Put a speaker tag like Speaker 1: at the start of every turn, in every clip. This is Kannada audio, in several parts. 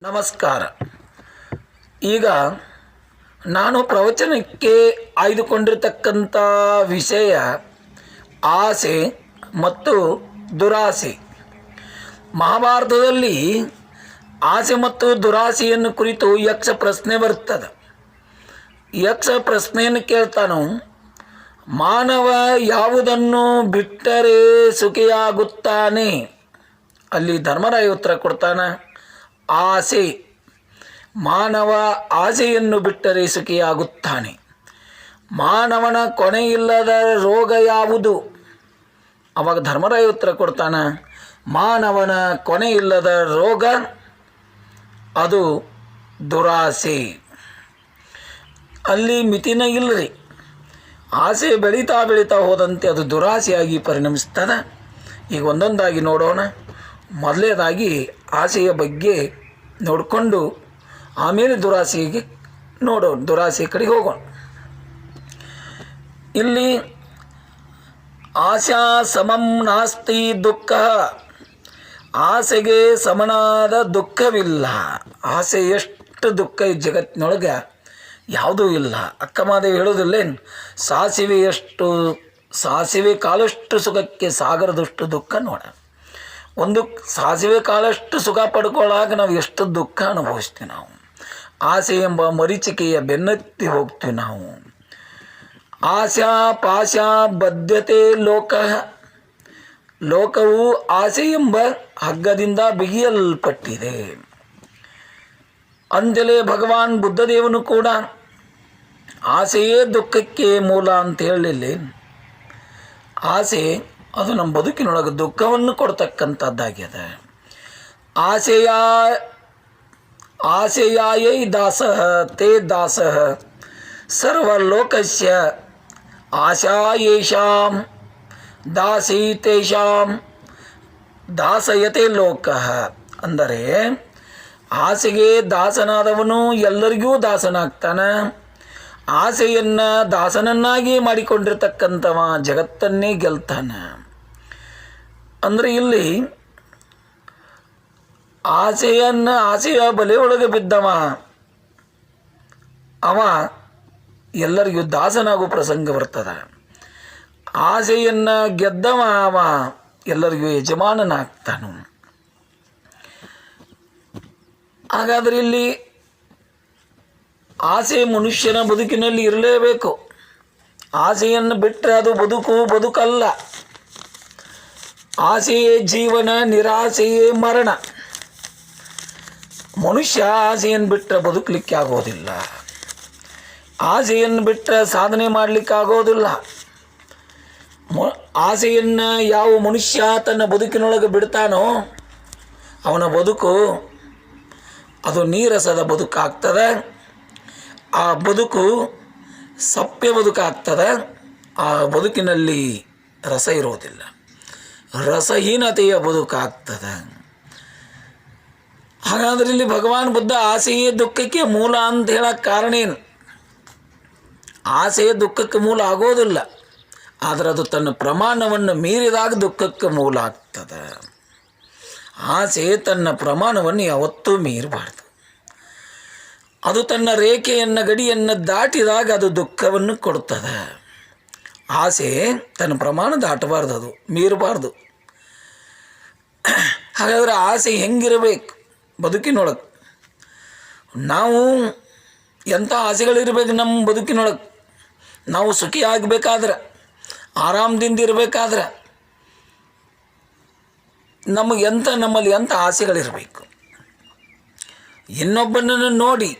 Speaker 1: ನಮಸ್ಕಾರ. ಈಗ ನಾನು ಪ್ರವಚನಕ್ಕೆ ಆಯ್ದುಕೊಂಡಿರ್ತಕ್ಕಂಥ ವಿಷಯ ಆಸೆ ಮತ್ತು ದುರಾಸೆ. ಮಹಾಭಾರತದಲ್ಲಿ ಆಸೆ ಮತ್ತು ದುರಾಸೆಯನ್ನು ಕುರಿತು ಯಕ್ಷ ಪ್ರಶ್ನೆ ಬರ್ತದೆ. ಯಕ್ಷ ಪ್ರಶ್ನೆಯನ್ನು ಕೇಳ್ತಾನು, ಮಾನವ ಯಾವುದನ್ನು ಬಿಟ್ಟರೆ ಸುಖಿಯಾಗುತ್ತಾನೆ? ಅಲ್ಲಿ ಧರ್ಮರಾಯ ಉತ್ತರ ಕೊಡ್ತಾನೆ, ಆಸೆ. ಮಾನವ ಆಸೆಯನ್ನು ಬಿಟ್ಟರೆ ಸುಖಿಯಾಗುತ್ತಾನೆ. ಮಾನವನ ಕೊನೆಯಿಲ್ಲದ ರೋಗ ಯಾವುದು? ಅವಾಗ ಧರ್ಮರಾಯ ಉತ್ತರ ಕೊಡ್ತಾನೆ, ಮಾನವನ ಕೊನೆಯಿಲ್ಲದ ರೋಗ ಅದು ದುರಾಸೆ. ಅಲ್ಲಿ ಮಿತಿನ ಇಲ್ಲರಿ. ಆಸೆ ಬೆಳೀತಾ ಬೆಳೀತಾ ಹೋದಂತೆ ಅದು ದುರಾಸೆಯಾಗಿ ಪರಿಣಮಿಸ್ತದೆ. ಈಗ ಒಂದೊಂದಾಗಿ ನೋಡೋಣ. ಮೊದಲನೇದಾಗಿ ಆಸೆಯ ಬಗ್ಗೆ ನೋಡಿಕೊಂಡು ಆಮೇಲೆ ದುರಾಸೆಗೆ ನೋಡೋಣ, ದುರಾಸೆ ಕಡೆಗೆ ಹೋಗೋಣ. ಇಲ್ಲಿ ಆಶಾ ಸಮಂ ನಾಸ್ತಿ ದುಃಖ, ಆಸೆಗೆ ಸಮನಾದ ದುಃಖವಿಲ್ಲ. ಆಸೆ ಎಷ್ಟು ದುಃಖ ಈ ಜಗತ್ತಿನೊಳಗೆ ಯಾವುದೂ ಇಲ್ಲ. ಅಕ್ಕಮಹಾದೇವಿ ಹೇಳೋದಿಲ್ಲೇನು, ಸಾಸಿವೆ ಕಾಲಷ್ಟು ಸುಖಕ್ಕೆ ಸಾಗರದಷ್ಟು ದುಃಖ ನೋಡ. ಒಂದು ಸಾಸಿವೆ ಕಾಲಷ್ಟು ಸುಖ ಪಡ್ಕೊಳ್ಳಾಗ ನಾವು ಎಷ್ಟು ದುಃಖ ಅನುಭವಿಸ್ತೀವಿ. ನಾವು ಆಸೆ ಎಂಬ ಮರೀಚಿಕೆಯ ಬೆನ್ನತ್ತಿ ಹೋಗ್ತೀವಿ. ನಾವು ಆಶಾ ಪಾಶ ಬದ್ಧತೆ ಲೋಕವು ಆಸೆ ಎಂಬ ಹಗ್ಗದಿಂದ ಬಿಗಿಯಲ್ಪಟ್ಟಿದೆ. ಅಂಜಲೇ ಭಗವಾನ್ ಬುದ್ಧದೇವನು ಕೂಡ ಆಸೆಯೇ ದುಃಖಕ್ಕೆ ಮೂಲ ಅಂತ ಹೇಳಲಿಲ್ಲ. ಆಸೆ ಅದು ನಮ್ಮ ಬದುಕಿನೊಳಗೆ ದುಃಖವನ್ನು ಕೊಡ್ತಕ್ಕಂಥದ್ದಾಗ್ಯದ. ಆಸೆಯಾಯೈ ದಾಸಃ ತೇ ದಾಸಃ ಸರ್ವಲೋಕಸ್ಯ ಆಶಾ ಯೇಷಾಂ ದಾಸಿ ತೇಷಾಂ ದಾಸಯತೆ ಲೋಕಃ. ಅಂದರೆ ಆಸೆಗೆ ದಾಸನಾದವನು ಎಲ್ಲರಿಗೂ ದಾಸನಾಗ್ತಾನೆ. ಆಸೆಯನ್ನು ದಾಸನನ್ನಾಗಿ ಮಾಡಿಕೊಂಡಿರ್ತಕ್ಕಂಥವ ಜಗತ್ತನ್ನೇ ಗೆಲ್ತಾನೆ. ಅಂದರೆ ಇಲ್ಲಿ ಆಸೆಯ ಬಲೆಯೊಳಗೆ ಬಿದ್ದವ ಅವ ಎಲ್ಲರಿಗೂ ದಾಸನಾಗೋ ಪ್ರಸಂಗ ಬರ್ತದೆ. ಆಸೆಯನ್ನು ಗೆದ್ದವ ಅವ ಎಲ್ಲರಿಗೂ ಯಜಮಾನನಾಗ್ತಾನು. ಹಾಗಾದರೆ ಇಲ್ಲಿ ಆಸೆ ಮನುಷ್ಯನ ಬದುಕಿನಲ್ಲಿ ಇರಲೇಬೇಕು. ಆಸೆಯನ್ನು ಬಿಟ್ಟರೆ ಅದು ಬದುಕಲ್ಲ. ಆಸೆಯೇ ಜೀವನ, ನಿರಾಸೆಯೇ ಮರಣ. ಮನುಷ್ಯ ಆಸೆಯನ್ನು ಬಿಟ್ಟರೆ ಬದುಕಲಿಕ್ಕೆ ಆಗೋದಿಲ್ಲ. ಆಸೆಯನ್ನು ಬಿಟ್ಟರೆ ಸಾಧನೆ ಮಾಡಲಿಕ್ಕೆ ಆಗೋದಿಲ್ಲ. ಆಸೆಯನ್ನು ಯಾವ ಮನುಷ್ಯ ತನ್ನ ಬದುಕಿನೊಳಗೆ ಬಿಡ್ತಾನೋ ಅವನ ಬದುಕು ಅದು ನೀರಸದ ಬದುಕಾಗ್ತದೆ. ಆ ಬದುಕು ಸಪ್ಪೆ ಬದುಕಾಗ್ತದೆ. ಆ ಬದುಕಿನಲ್ಲಿ ರಸ ಇರೋದಿಲ್ಲ, ರಸಹೀನತೆಯ ಬದುಕಾಗ್ತದೆ. ಹಾಗಾದರೆ ಇಲ್ಲಿ ಭಗವಾನ್ ಬುದ್ಧ ಆಸೆಯೇ ದುಃಖಕ್ಕೆ ಮೂಲ ಅಂತ ಹೇಳೋಕ್ಕೆ ಕಾರಣ ಏನು? ಆಸೆಯೇ ದುಃಖಕ್ಕೆ ಮೂಲ ಆಗೋದಿಲ್ಲ, ಆದರೆ ಅದು ತನ್ನ ಪ್ರಮಾಣವನ್ನು ಮೀರಿದಾಗ ದುಃಖಕ್ಕೆ ಮೂಲ ಆಗ್ತದೆ. ಆಸೆ ತನ್ನ ಪ್ರಮಾಣವನ್ನು ಯಾವತ್ತೂ ಮೀರಬಾರ್ದು. ಅದು ತನ್ನ ರೇಖೆಯನ್ನು, ಗಡಿಯನ್ನು ದಾಟಿದಾಗ ಅದು ದುಃಖವನ್ನು ಕೊಡ್ತದೆ. ಆಸೆ ತನ್ನ ಪ್ರಮಾಣ ದಾಟಬಾರ್ದು, ಅದು ಮೀರಬಾರ್ದು. ಹಾಗಾದರೆ ಆಸೆ ಹೆಂಗಿರಬೇಕು ಬದುಕಿನೊಳಗೆ? ನಾವು ಎಂಥ ಆಸೆಗಳಿರಬೇಕು ನಮ್ಮ ಬದುಕಿನೊಳಗೆ? ನಾವು ಸುಖಿ ಆಗಬೇಕಾದ್ರೆ, ಆರಾಮದಿಂದ ಇರಬೇಕಾದ್ರೆ ನಮ್ಮಲ್ಲಿ ಎಂಥ ಆಸೆಗಳಿರಬೇಕು? ಇನ್ನೊಬ್ಬನನ್ನು ನೋಡಿ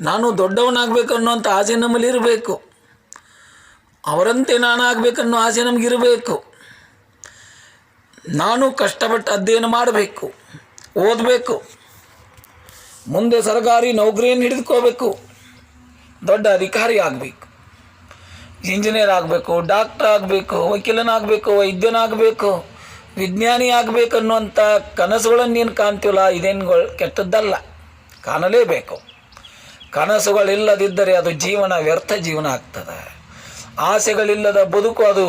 Speaker 1: ನಾನು ದೊಡ್ಡವನಾಗಬೇಕು ಅನ್ನೋಂಥ ಆಸೆ ನಮ್ಮಲ್ಲಿ ಇರಬೇಕು. ಅವರಂತೆ ನಾನು ಆಗಬೇಕನ್ನೋ ಆಸೆ ನಮಗಿರಬೇಕು. ನಾನು ಕಷ್ಟಪಟ್ಟು ಅಧ್ಯಯನ ಮಾಡಬೇಕು, ಓದಬೇಕು, ಮುಂದೆ ಸರ್ಕಾರಿ ನೌಕರಿಯನ್ನು ಹಿಡಿದುಕೋಬೇಕು, ದೊಡ್ಡ ಅಧಿಕಾರಿ ಆಗಬೇಕು, ಇಂಜಿನಿಯರ್ ಆಗಬೇಕು, ಡಾಕ್ಟರ್ ಆಗಬೇಕು, ವಕೀಲನಾಗಬೇಕು, ವೈದ್ಯನಾಗಬೇಕು, ವಿಜ್ಞಾನಿ ಆಗಬೇಕು ಅನ್ನುವಂಥ ಕನಸುಗಳನ್ನು ನೀನು ಕಾಣ್ತೀವಲ್ಲ, ಇದೇನು ಕೆಟ್ಟದ್ದಲ್ಲ, ಕಾಣಲೇಬೇಕು. ಕನಸುಗಳಿಲ್ಲದಿದ್ದರೆ ಅದು ಜೀವನ ವ್ಯರ್ಥ ಜೀವನ ಆಗ್ತದೆ. ಆಸೆಗಳಿಲ್ಲದ ಬದುಕು ಅದು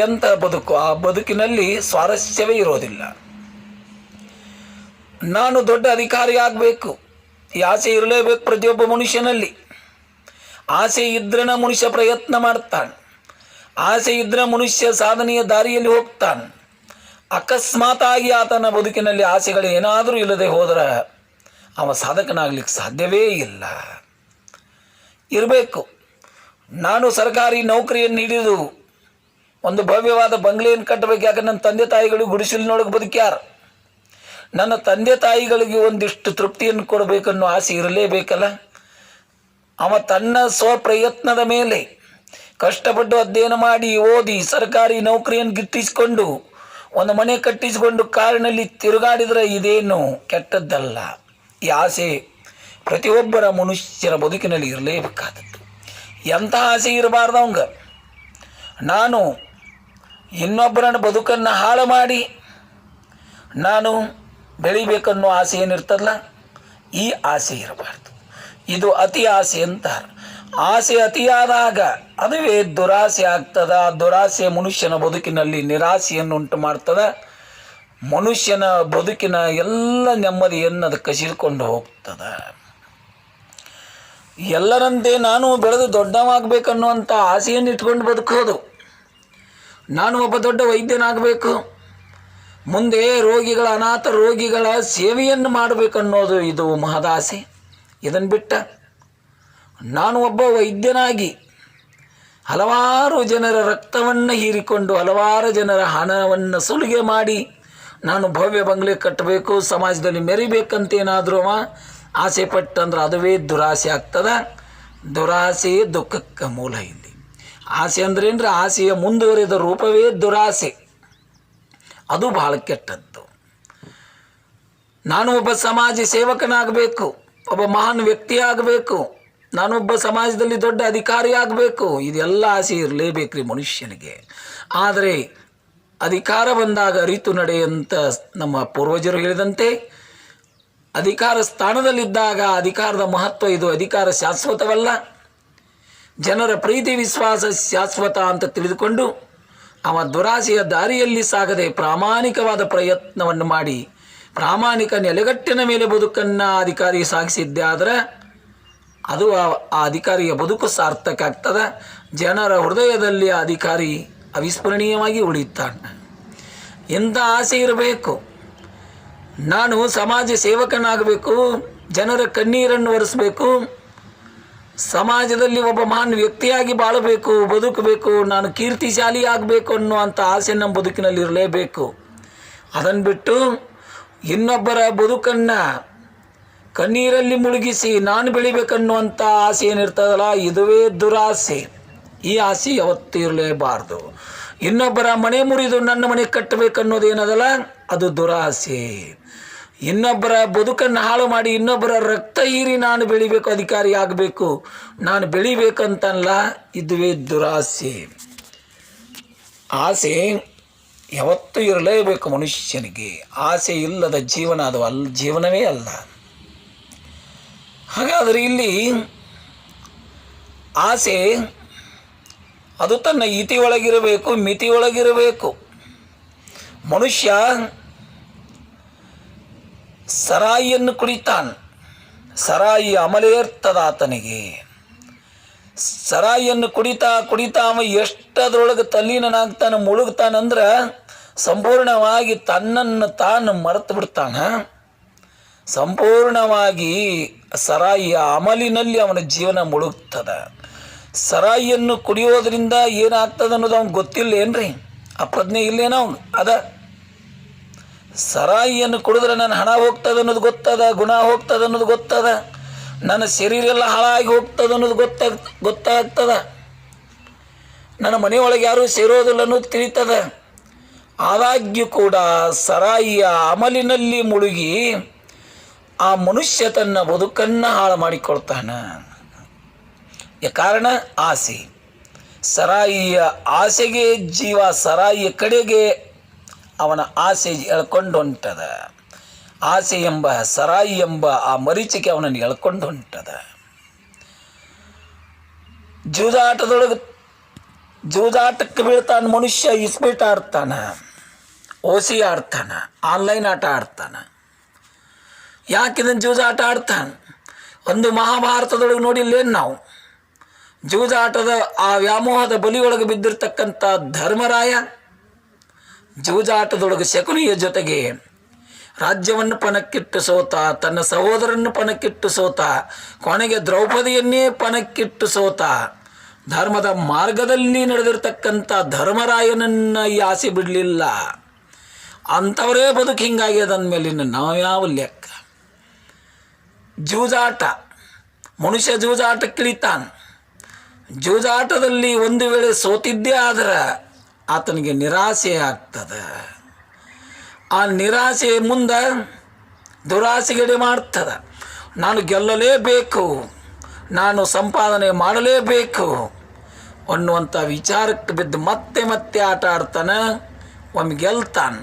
Speaker 1: ಎಂಥ ಬದುಕು? ಆ ಬದುಕಿನಲ್ಲಿ ಸ್ವಾರಸ್ಯವೇ ಇರೋದಿಲ್ಲ. ನಾನು ದೊಡ್ಡ ಅಧಿಕಾರಿ ಆಗಬೇಕು, ಈ ಆಸೆ ಇರಲೇಬೇಕು ಪ್ರತಿಯೊಬ್ಬ ಮನುಷ್ಯನಲ್ಲಿ. ಆಸೆ ಇದ್ರನ ಮನುಷ್ಯ ಪ್ರಯತ್ನ ಮಾಡ್ತಾನೆ, ಆಸೆ ಇದ್ರೆ ಮನುಷ್ಯ ಸಾಧನೆಯ ದಾರಿಯಲ್ಲಿ ಹೋಗ್ತಾನೆ. ಅಕಸ್ಮಾತಾಗಿ ಆತನ ಬದುಕಿನಲ್ಲಿ ಆಸೆಗಳು ಏನಾದರೂ ಇಲ್ಲದೆ ಹೋದರೆ ಅವ ಸಾಧಕನಾಗಲಿಕ್ಕೆ ಸಾಧ್ಯವೇ ಇಲ್ಲ. ಇರಬೇಕು. ನಾನು ಸರ್ಕಾರಿ ನೌಕರಿಯನ್ನು ಹಿಡಿದು ಒಂದು ಭವ್ಯವಾದ ಬಂಗ್ಲೆಯನ್ನು ಕಟ್ಟಬೇಕು. ಯಾಕಂದ್ರೆ ನನ್ನ ತಂದೆ ತಾಯಿಗಳು ಗುಡಿಸಲಿನೊಳಗೆ ಬದುಕ್ಯಾರ. ನನ್ನ ತಂದೆ ತಾಯಿಗಳಿಗೆ ಒಂದಿಷ್ಟು ತೃಪ್ತಿಯನ್ನು ಕೊಡಬೇಕನ್ನೋ ಆಸೆ ಇರಲೇಬೇಕಲ್ಲ. ಅವ ತನ್ನ ಸ್ವಪ್ರಯತ್ನದ ಮೇಲೆ ಕಷ್ಟಪಟ್ಟು ಅಧ್ಯಯನ ಮಾಡಿ ಓದಿ ಸರ್ಕಾರಿ ನೌಕರಿಯನ್ನು ಗಿಟ್ಟಿಸಿಕೊಂಡು ಒಂದು ಮನೆ ಕಟ್ಟಿಸಿಕೊಂಡು ಕಾರಿನಲ್ಲಿ ತಿರುಗಾಡಿದರೆ ಇದೇನು ಕೆಟ್ಟದ್ದಲ್ಲ. ಈ ಆಸೆ ಪ್ರತಿಯೊಬ್ಬರ ಮನುಷ್ಯರ ಬದುಕಿನಲ್ಲಿ ಇರಲೇಬೇಕಾದದ್ದು. ಎಂಥ ಆಸೆ ಇರಬಾರ್ದು ಅವಂಗ. ನಾನು ಇನ್ನೊಬ್ಬರನ್ನ ಬದುಕನ್ನು ಹಾಳು ಮಾಡಿ ನಾನು ಬೆಳಿಬೇಕನ್ನೋ ಆಸೆ ಏನಿರ್ತದಲ್ಲ, ಈ ಆಸೆ ಇರಬಾರ್ದು. ಇದು ಅತಿ ಆಸೆ ಅಂತಾರೆ. ಆಸೆ ಅತಿಯಾದಾಗ ಅದುವೇ ದುರಾಸೆ ಆಗ್ತದ. ದುರಾಸೆ ಮನುಷ್ಯನ ಬದುಕಿನಲ್ಲಿ ನಿರಾಸೆಯನ್ನು ಉಂಟು ಮಾಡ್ತದೆ. ಮನುಷ್ಯನ ಬದುಕಿನ ಎಲ್ಲ ನೆಮ್ಮದಿಯನ್ನು ಅದು ಕಸಿದುಕೊಂಡು ಹೋಗ್ತದೆ. ಎಲ್ಲರಂತೆ ನಾನು ಬೆಳೆದು ದೊಡ್ಡವಾಗಬೇಕನ್ನುವಂಥ ಆಸೆಯನ್ನು ಇಟ್ಕೊಂಡು ಬದುಕೋದು. ನಾನು ಒಬ್ಬ ದೊಡ್ಡ ವೈದ್ಯನಾಗಬೇಕು, ಮುಂದೆ ರೋಗಿಗಳ ಅನಾಥ ರೋಗಿಗಳ ಸೇವೆಯನ್ನು ಮಾಡಬೇಕನ್ನೋದು ಇದು ಮಹದಾಸೆ. ಇದನ್ನು ಬಿಟ್ಟ ನಾನು ಒಬ್ಬ ವೈದ್ಯನಾಗಿ ಹಲವಾರು ಜನರ ರಕ್ತವನ್ನು ಹೀರಿಕೊಂಡು ಹಲವಾರು ಜನರ ಹಣವನ್ನು ಸುಲಿಗೆ ಮಾಡಿ ನಾನು ಭವ್ಯ ಬಂಗ್ಲೆ ಕಟ್ಟಬೇಕು, ಸಮಾಜದಲ್ಲಿ ಮೆರಿಬೇಕಂತೇನಾದರೂ ಆಸೆ ಪಟ್ಟಂದ್ರೆ ಅದುವೇ ದುರಾಸೆ ಆಗ್ತದೆ. ದುರಾಸೆ ದುಃಖಕ್ಕೆ ಮೂಲ. ಇಲ್ಲಿ ಆಸೆ ಅಂದ್ರೇನ್ರಿ, ಆಸೆಯ ಮುಂದುವರಿದ ರೂಪವೇ ದುರಾಸೆ. ಅದು ಬಹಳ ಕೆಟ್ಟದ್ದು. ನಾನು ಒಬ್ಬ ಸಮಾಜ ಸೇವಕನಾಗಬೇಕು, ಒಬ್ಬ ಮಹಾನ್ ವ್ಯಕ್ತಿ ಆಗಬೇಕು, ನಾನೊಬ್ಬ ಸಮಾಜದಲ್ಲಿ ದೊಡ್ಡ ಅಧಿಕಾರಿ ಆಗಬೇಕು. ಇದೆಲ್ಲ ಆಸೆ ಇರಲೇಬೇಕ್ರಿ ಮನುಷ್ಯನಿಗೆ. ಆದರೆ ಅಧಿಕಾರ ಬಂದಾಗ ಅರಿತು ನಡೆಯಂತ ನಮ್ಮ ಪೂರ್ವಜರು ಹೇಳಿದಂತೆ ಅಧಿಕಾರ ಸ್ಥಾನದಲ್ಲಿದ್ದಾಗ ಅಧಿಕಾರದ ಮಹತ್ವ ಇದು. ಅಧಿಕಾರ ಶಾಶ್ವತವಲ್ಲ, ಜನರ ಪ್ರೀತಿ ವಿಶ್ವಾಸ ಶಾಶ್ವತ ಅಂತ ತಿಳಿದುಕೊಂಡು ಅವ ದುರಾಸೆಯ ದಾರಿಯಲ್ಲಿ ಸಾಗದೆ ಪ್ರಾಮಾಣಿಕವಾದ ಪ್ರಯತ್ನವನ್ನು ಮಾಡಿ ಪ್ರಾಮಾಣಿಕ ನೆಲೆಗಟ್ಟಿನ ಮೇಲೆ ಬದುಕನ್ನು ಅಧಿಕಾರಿ ಸಾಗಿಸಿದ್ದೆ ಆದರೆ ಅದು ಆ ಅಧಿಕಾರಿಯ ಬದುಕು ಸಾರ್ಥಕ ಆಗ್ತದೆ. ಜನರ ಹೃದಯದಲ್ಲಿ ಆ ಅಧಿಕಾರಿ ಅವಿಸ್ಮರಣೀಯವಾಗಿ ಉಳಿತಾನೆ. ಇಂಥ ಆಸೆ ಇರಬೇಕು. ನಾನು ಸಮಾಜ ಸೇವಕನಾಗಬೇಕು, ಜನರ ಕಣ್ಣೀರನ್ನು ಒರೆಸಬೇಕು, ಸಮಾಜದಲ್ಲಿ ಒಬ್ಬ ಮಹಾನ್ ವ್ಯಕ್ತಿಯಾಗಿ ಬಾಳಬೇಕು, ಬದುಕಬೇಕು, ನಾನು ಕೀರ್ತಿಶಾಲಿ ಆಗಬೇಕು ಅನ್ನುವಂಥ ಆಸೆ ನಮ್ಮ ಬದುಕಿನಲ್ಲಿ ಇರಲೇಬೇಕು. ಅದನ್ನು ಬಿಟ್ಟು ಇನ್ನೊಬ್ಬರ ಬದುಕನ್ನು ಕಣ್ಣೀರಲ್ಲಿ ಮುಳುಗಿಸಿ ನಾನು ಬೆಳಿಬೇಕನ್ನುವಂಥ ಆಸೆ ಏನಿರ್ತದಲ್ಲ, ಇದುವೇ ದುರಾಸೆ. ಈ ಆಸೆ ಯಾವತ್ತೂ ಇರಲೇಬಾರ್ದು. ಇನ್ನೊಬ್ಬರ ಮನೆ ಮುರಿದು ನನ್ನ ಮನೆ ಕಟ್ಟಬೇಕನ್ನೋದೇನದಲ್ಲ, ಅದು ದುರಾಸೆ. ಇನ್ನೊಬ್ಬರ ಬದುಕನ್ನು ಹಾಳು ಮಾಡಿ ಇನ್ನೊಬ್ಬರ ರಕ್ತ ಹೀರಿ ನಾನು ಬೆಳಿಬೇಕು, ಅಧಿಕಾರಿ ಆಗಬೇಕು, ನಾನು ಬೆಳಿಬೇಕಂತಲ್ಲ, ಇದುವೇ ದುರಾಸೆ. ಆಸೆ ಯಾವತ್ತೂ ಇರಲೇಬೇಕು ಮನುಷ್ಯನಿಗೆ. ಆಸೆ ಇಲ್ಲದ ಜೀವನ ಅದು ಜೀವನವೇ ಅಲ್ಲ. ಹಾಗಾದರೆ ಇಲ್ಲಿ ಆಸೆ ಅದು ತನ್ನ ಇತಿಯೊಳಗಿರಬೇಕು, ಮಿತಿಯೊಳಗಿರಬೇಕು. ಮನುಷ್ಯ ಸರಾಯಿಯನ್ನು ಕುಡಿತಾನೆ, ಸರಾಯಿ ಅಮಲೇರ್ತದ ಆತನಿಗೆ. ಸರಾಯಿಯನ್ನು ಕುಡಿತಾ ಅವ ಎಷ್ಟದ್ರೊಳಗೆ ತಲ್ಲೀನಾಗ್ತಾನೆ, ಮುಳುಗ್ತಾನಂದ್ರೆ ಸಂಪೂರ್ಣವಾಗಿ ತನ್ನನ್ನು ತಾನು ಮರೆತು ಬಿಡ್ತಾನೆ. ಸಂಪೂರ್ಣವಾಗಿ ಸರಾಯಿಯ ಅಮಲಿನಲ್ಲಿ ಅವನ ಜೀವನ ಮುಳುಗ್ತದೆ. ಸರಾಯಿಯನ್ನು ಕುಡಿಯೋದ್ರಿಂದ ಏನಾಗ್ತದೆ ಅನ್ನೋದು ಅವ್ನಿಗೆ ಗೊತ್ತಿಲ್ಲ ಏನ್ರಿ, ಆ ಪ್ರಜ್ಞೆ ಇಲ್ಲೇನೋ ಅವ್ನು. ಸರಾಯಿಯನ್ನು ಕುಡಿದ್ರೆ ನನ್ನ ಹಣ ಹೋಗ್ತದೆ ಅನ್ನೋದು ಗೊತ್ತದ, ಗುಣ ಹೋಗ್ತದೆ ಅನ್ನೋದು ಗೊತ್ತದ, ನನ್ನ ಶರೀರ ಎಲ್ಲ ಹಾಳಾಗಿ ಹೋಗ್ತದೆ ಅನ್ನೋದು ಗೊತ್ತಾಗ್ತದ, ನನ್ನ ಮನೆಯೊಳಗೆ ಯಾರೂ ಸೇರೋದಿಲ್ಲ ಅನ್ನೋದು ತಿಳಿತದ. ಆದಾಗ್ಯೂ ಕೂಡ ಸರಾಯಿಯ ಅಮಲಿನಲ್ಲಿ ಮುಳುಗಿ ಆ ಮನುಷ್ಯ ತನ್ನ ಬದುಕನ್ನು ಹಾಳು ಮಾಡಿಕೊಳ್ತಾನೆ. ಕಾರಣ ಆಸೆ. ಸರಾಯಿಯ ಆಸೆಗೆ ಜೀವ ಸರಾಯಿಯ ಕಡೆಗೆ ಅವನ ಆಸೆ ಎಳ್ಕೊಂಡು ಹೊಂಟದ. ಆಸೆ ಎಂಬ ಸರಾಯಿ ಎಂಬ ಆ ಮರೀಚಿಕೆ ಅವನನ್ನು ಎಳ್ಕೊಂಡು ಹೊಂಟದ. ಜೂಜಾಟಕ್ಕೆ ಬೀಳ್ತಾನೆ ಮನುಷ್ಯ. ಇಸ್ಪೀಟ್ ಆಡ್ತಾನೆ, ಓಸಿ ಆಡ್ತಾನೆ, ಆನ್ಲೈನ್ ಆಟ ಆಡ್ತಾನೆ. ಯಾಕೆ ಇದನ್ನು ಜೂಜಾಟ ಆಡ್ತಾನೆ? ಒಂದು ಮಹಾಭಾರತದೊಳಗೆ ನೋಡಿಲ್ಲೇನು ನಾವು? ಜೂಜಾಟದ ಆ ವ್ಯಾಮೋಹದ ಬಲಿಯೊಳಗೆ ಬಿದ್ದಿರ್ತಕ್ಕಂಥ ಧರ್ಮರಾಯ ಜೂಜಾಟದೊಳಗೆ ಶಕುನಿಯ ಜೊತೆಗೆ ರಾಜ್ಯವನ್ನು ಪಣಕ್ಕಿಟ್ಟು ಸೋತ, ತನ್ನ ಸಹೋದರನ್ನು ಪಣಕ್ಕಿಟ್ಟು ಸೋತ, ಕೊನೆಗೆ ದ್ರೌಪದಿಯನ್ನೇ ಪಣಕ್ಕಿಟ್ಟು ಸೋತ. ಧರ್ಮದ ಮಾರ್ಗದಲ್ಲಿ ನಡೆದಿರ್ತಕ್ಕಂಥ ಧರ್ಮರಾಯನನ್ನು ಈ ಆಸೆ ಬಿಡಲಿಲ್ಲ. ಅಂಥವರೇ ಬದುಕು ಹಿಂಗಾಗ್ಯದಂದಮೇಲೆ ಇನ್ನು ನಾವು ಯಾವ ಲೆಕ್ಕ? ಜೂಜಾಟ, ಮನುಷ್ಯ ಜೂಜಾಟಕ್ಕಿಳಿತಾನೆ. ಜೂಜಾಟದಲ್ಲಿ ಒಂದು ವೇಳೆ ಸೋತಿದ್ದೇ ಆದ್ರೆ ಆತನಿಗೆ ನಿರಾಸೆ ಆಗ್ತದೆ. ಆ ನಿರಾಸೆ ಮುಂದೆ ದುರಾಸೆಗಡೆ ಮಾಡ್ತದೆ. ನಾನು ಗೆಲ್ಲಲೇಬೇಕು, ನಾನು ಸಂಪಾದನೆ ಮಾಡಲೇಬೇಕು ಅನ್ನುವಂಥ ವಿಚಾರಕ್ಕೆ ಬಿದ್ದು ಮತ್ತೆ ಮತ್ತೆ ಆಟ ಆಡ್ತಾನೆ. ಒಮ್ಮೆ ಗೆಲ್ತಾನೆ.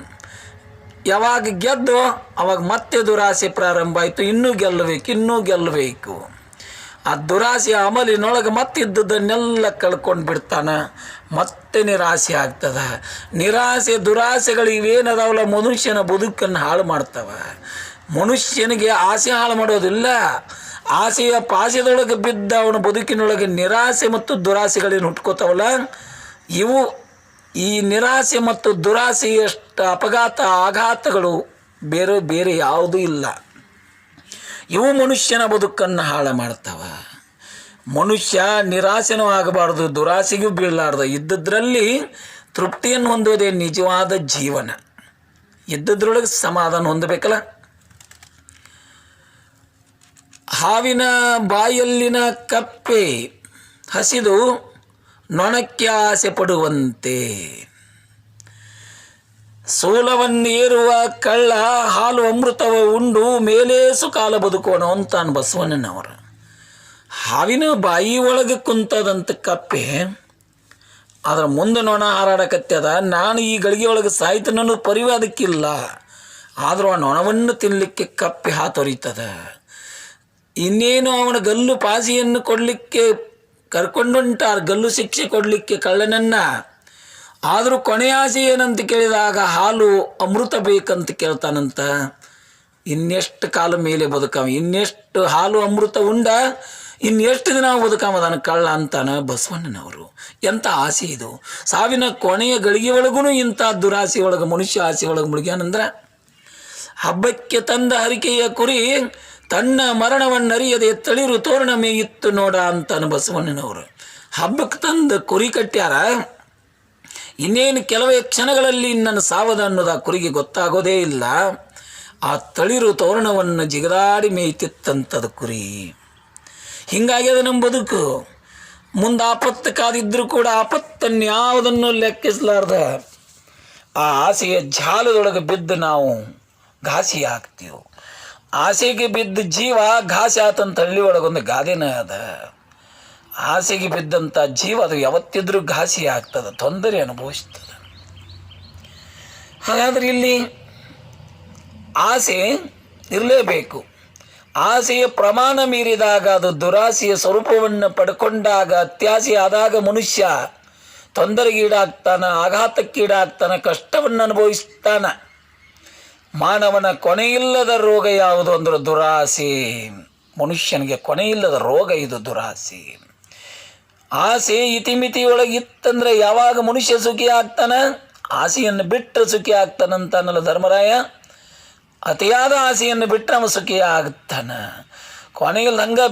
Speaker 1: ಯಾವಾಗ ಗೆದ್ದು ಅವಾಗ ಮತ್ತೆ ದುರಾಸೆ ಪ್ರಾರಂಭ ಆಯಿತು. ಇನ್ನೂ ಗೆಲ್ಲಬೇಕು. ಆ ದುರಾಸೆ ಅಮಲಿನೊಳಗೆ ಮತ್ತಿದ್ದದನ್ನೆಲ್ಲ ಕಳ್ಕೊಂಡು ಬಿಡ್ತಾನೆ. ಮತ್ತೆ ನಿರಾಸೆ ಆಗ್ತದೆ. ನಿರಾಸೆ ದುರಾಸೆಗಳು ಇವೇನದಾವಲ್ಲ ಮನುಷ್ಯನ ಬದುಕನ್ನು ಹಾಳು ಮಾಡ್ತವೆ. ಮನುಷ್ಯನಿಗೆ ಆಸೆ ಹಾಳು ಮಾಡೋದಿಲ್ಲ. ಆಸೆಯ ಪಾಸೆದೊಳಗೆ ಬಿದ್ದ ಅವನ ಬದುಕಿನೊಳಗೆ ನಿರಾಸೆ ಮತ್ತು ದುರಾಸೆಗಳೇನು ಹುಟ್ಕೋತಾವಲ್ಲ, ಇವು ಈ ನಿರಾಸೆ ಮತ್ತು ದುರಾಸೆಯಷ್ಟು ಆಘಾತಗಳು ಬೇರೆ ಯಾವುದೂ ಇಲ್ಲ. ಇವು ಮನುಷ್ಯನ ಬದುಕನ್ನು ಹಾಳು ಮಾಡ್ತವೆ. ಮನುಷ್ಯ ನಿರಾಸೆನೂ ಆಗಬಾರ್ದು, ದುರಾಸೆಗೂ ಬೀಳಲಾರ್ದು. ಇದ್ದದ್ರಲ್ಲಿ ತೃಪ್ತಿಯನ್ನು ಹೊಂದೋದೇ ನಿಜವಾದ ಜೀವನ. ಇದ್ದದ್ರೊಳಗೆ ಸಮಾಧಾನ ಹೊಂದಬೇಕಲ್ಲ. ಹಾವಿನ ಬಾಯಲ್ಲಿನ ಕಪ್ಪೆ ಹಸಿದು ನೊಣಕ್ಕೆ ಆಸೆ ಪಡುವಂತೆ, ಸೋಲವನ್ನೇರುವ ಕಳ್ಳ ಹಾಲು ಅಮೃತವ ಉಂಡು ಮೇಲೇಸು ಕಾಲ ಬದುಕೋಣ ಅಂತಾನು ಬಸವಣ್ಣನವರು. ಹಾವಿನ ಬಾಯಿ ಒಳಗೆ ಕುಂತದಂತ ಕಪ್ಪೆ ಅದರ ಮುಂದೆ ನೊಣ ಹಾರಾಡಕತ್ಯದ. ನಾನು ಈ ಗಳಿಗೆ ಒಳಗೆ ಸಾಯ್ತು ಅನ್ನೋ ಪರಿವೆ ಅದಕ್ಕಿಲ್ಲ. ಆದರೂ ಆ ನೊಣವನ್ನು ತಿನ್ನಲಿಕ್ಕೆ ಕಪ್ಪೆ ಹಾತೊರಿತದ. ಇನ್ನೇನು ಅವನ ಗಲ್ಲು ಪಾಸಿಯನ್ನು ಕೊಡಲಿಕ್ಕೆ ಕರ್ಕೊಂಡುಂಟಾರ, ಗಲ್ಲು ಶಿಕ್ಷೆ ಕೊಡಲಿಕ್ಕೆ ಕಳ್ಳನನ್ನು. ಆದರೂ ಕೊನೆಯ ಆಸೆ ಏನಂತ ಕೇಳಿದಾಗ ಹಾಲು ಅಮೃತ ಬೇಕಂತ ಕೇಳ್ತಾನಂತ. ಇನ್ನೆಷ್ಟು ಕಾಲ ಮೇಲೆ ಬದುಕಾವ, ಇನ್ನೆಷ್ಟು ಹಾಲು ಅಮೃತ ಉಂಡ ಇನ್ನೆಷ್ಟು ದಿನ ಬದುಕಾಮದಾನ ಕಳ್ಳ ಅಂತಾನೆ ಬಸವಣ್ಣನವರು. ಎಂಥ ಆಸೆ ಇದು! ಸಾವಿನ ಕೊನೆಯ ಗಳಿಗೆ ಒಳಗೂ ಇಂಥ ದುರಾಸೆ ಒಳಗೆ ಮನುಷ್ಯ ಆಸೆ ಒಳಗೆ ಮುಳುಗ್ಯಾನಂದ್ರೆ, ಹಬ್ಬಕ್ಕೆ ತಂದ ಹರಿಕೆಯ ಕುರಿ ತನ್ನ ಮರಣವನ್ನರಿಯದೆ ತಳಿರು ತೋರಣ ಮೇಯಿತ್ತು ನೋಡ ಅಂತಾನೆ ಬಸವಣ್ಣನವರು. ಹಬ್ಬಕ್ಕೆ ತಂದ ಕುರಿ ಕಟ್ಟ್ಯಾರ, ಇನ್ನೇನು ಕೆಲವೇ ಕ್ಷಣಗಳಲ್ಲಿ ನನ್ನ ಸಾವದ ಅನ್ನೋದು ಆ ಕುರಿಗೆ ಗೊತ್ತಾಗೋದೇ ಇಲ್ಲ. ಆ ತಳಿರು ತೋರಣವನ್ನು ಜಿಗದಾಡಿ ಮೇಯ್ತಿತ್ತಂಥದ್ದು ಕುರಿ. ಹೀಗಾಗಿ ಅದು ನಮ್ಮ ಬದುಕು. ಮುಂದೆ ಆಪತ್ತು ಕಾದಿದ್ದರೂ ಕೂಡ ಆಪತ್ತನ್ನು ಯಾವುದನ್ನು ಲೆಕ್ಕಿಸಲಾರ್ದ ಆ ಆಸೆಯ ಜಾಲದೊಳಗೆ ಬಿದ್ದು ನಾವು ಘಾಸಿ ಆಗ್ತೀವಿ. ಆಸೆಗೆ ಬಿದ್ದ ಜೀವ ಘಾಸಿ ಆತಂತ ಹಳ್ಳಿ ಒಳಗೊಂದು ಗಾದೆನ ಅದ. ಆಸೆಗೆ ಬಿದ್ದಂಥ ಜೀವ ಅದು ಯಾವತ್ತಿದ್ರೂ ಘಾಸಿ ಆಗ್ತದೆ, ತೊಂದರೆ ಅನುಭವಿಸ್ತದೆ. ಹಾಗಾದರೆ ಇಲ್ಲಿ ಆಸೆ ಇರಲೇಬೇಕು. ಆಸೆಯ ಪ್ರಮಾಣ ಮೀರಿದಾಗ ಅದು ದುರಾಸೆಯ ಸ್ವರೂಪವನ್ನು ಪಡ್ಕೊಂಡಾಗ, ಅತ್ಯಾಸೆ ಆದಾಗ ಮನುಷ್ಯ ತೊಂದರೆಗೀಡಾಗ್ತಾನೆ, ಆಘಾತಕ್ಕೀಡಾಗ್ತಾನೆ, ಕಷ್ಟವನ್ನು ಅನುಭವಿಸ್ತಾನೆ. ಮಾನವನ ಕೊನೆಯಿಲ್ಲದ ರೋಗ ಯಾವುದು ಅಂದ್ರೆ ದುರಾಸೆ. ಮನುಷ್ಯನಿಗೆ ಕೊನೆಯಿಲ್ಲದ ರೋಗ ಇದು ದುರಾಸೆ. ಆಸೆ ಇತಿಮಿತಿಯೊಳಗಿತ್ತಂದರೆ ಯಾವಾಗ ಮನುಷ್ಯ ಸುಖಿ ಆಗ್ತಾನೆ, ಆಸೆಯನ್ನು ಬಿಟ್ಟರೆ ಸುಖಿ ಆಗ್ತಾನಂತಾನಲ್ಲ ಧರ್ಮರಾಯ. ಅತಿಯಾದ ಆಸೆಯನ್ನು ಬಿಟ್ಟರೆ ಅವ ಸುಖಿ ಆಗ್ತಾನೆ. ಕೊನೆಯಲ್ಲಿ ಹಂಗೆ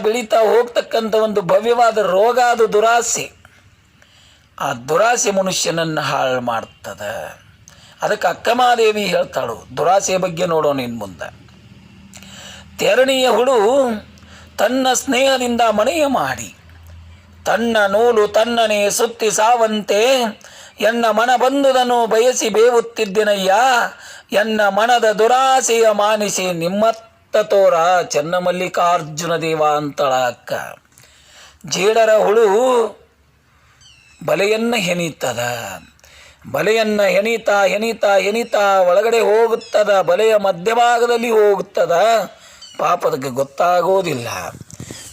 Speaker 1: ಬೆಳೀತಾ ಹೋಗ್ತಕ್ಕಂಥ ಒಂದು ಭವ್ಯವಾದ ರೋಗ ಅದು ದುರಾಸೆ. ಆ ದುರಾಸೆ ಮನುಷ್ಯನನ್ನು ಹಾಳು ಮಾಡ್ತದೆ. ಅದಕ್ಕೆ ಅಕ್ಕಮಾದೇವಿ ಹೇಳ್ತಾಳು ದುರಾಸೆಯ ಬಗ್ಗೆ ನೋಡೋಣ ಇನ್ನು ಮುಂದೆ. ತೆರಣಿಯ ಹುಳು ತನ್ನ ಸ್ನೇಹದಿಂದ ಮನೆಯ ಮಾಡಿ, ತನ್ನ ನೂಲು ತನ್ನನೇ ಸುತ್ತಿ ಸಾವಂತೆ, ಎನ್ನ ಮನ ಬಂದುದನ್ನು ಬಯಸಿ ಬೇವುತ್ತಿದ್ದೆನಯ್ಯ, ಎನ್ನ ಮನದ ದುರಾಸೆಯ ಮಾನಿಸಿ ನಿಮ್ಮತ್ತ ತೋರ ಚೆನ್ನಮಲ್ಲಿಕಾರ್ಜುನ ದೇವ ಅಂತಳ ಅಕ್ಕ. ಜೇಡರ ಹುಳು ಬಲೆಯನ್ನು ಹೆಣೀತದ. ಬಲೆಯನ್ನು ಹೆಣೀತಾ ಒಳಗಡೆ ಹೋಗುತ್ತದ. ಬಲೆಯ ಮಧ್ಯಭಾಗದಲ್ಲಿ ಹೋಗುತ್ತದ. ಪಾಪದಕ್ಕೆ ಗೊತ್ತಾಗೋದಿಲ್ಲ.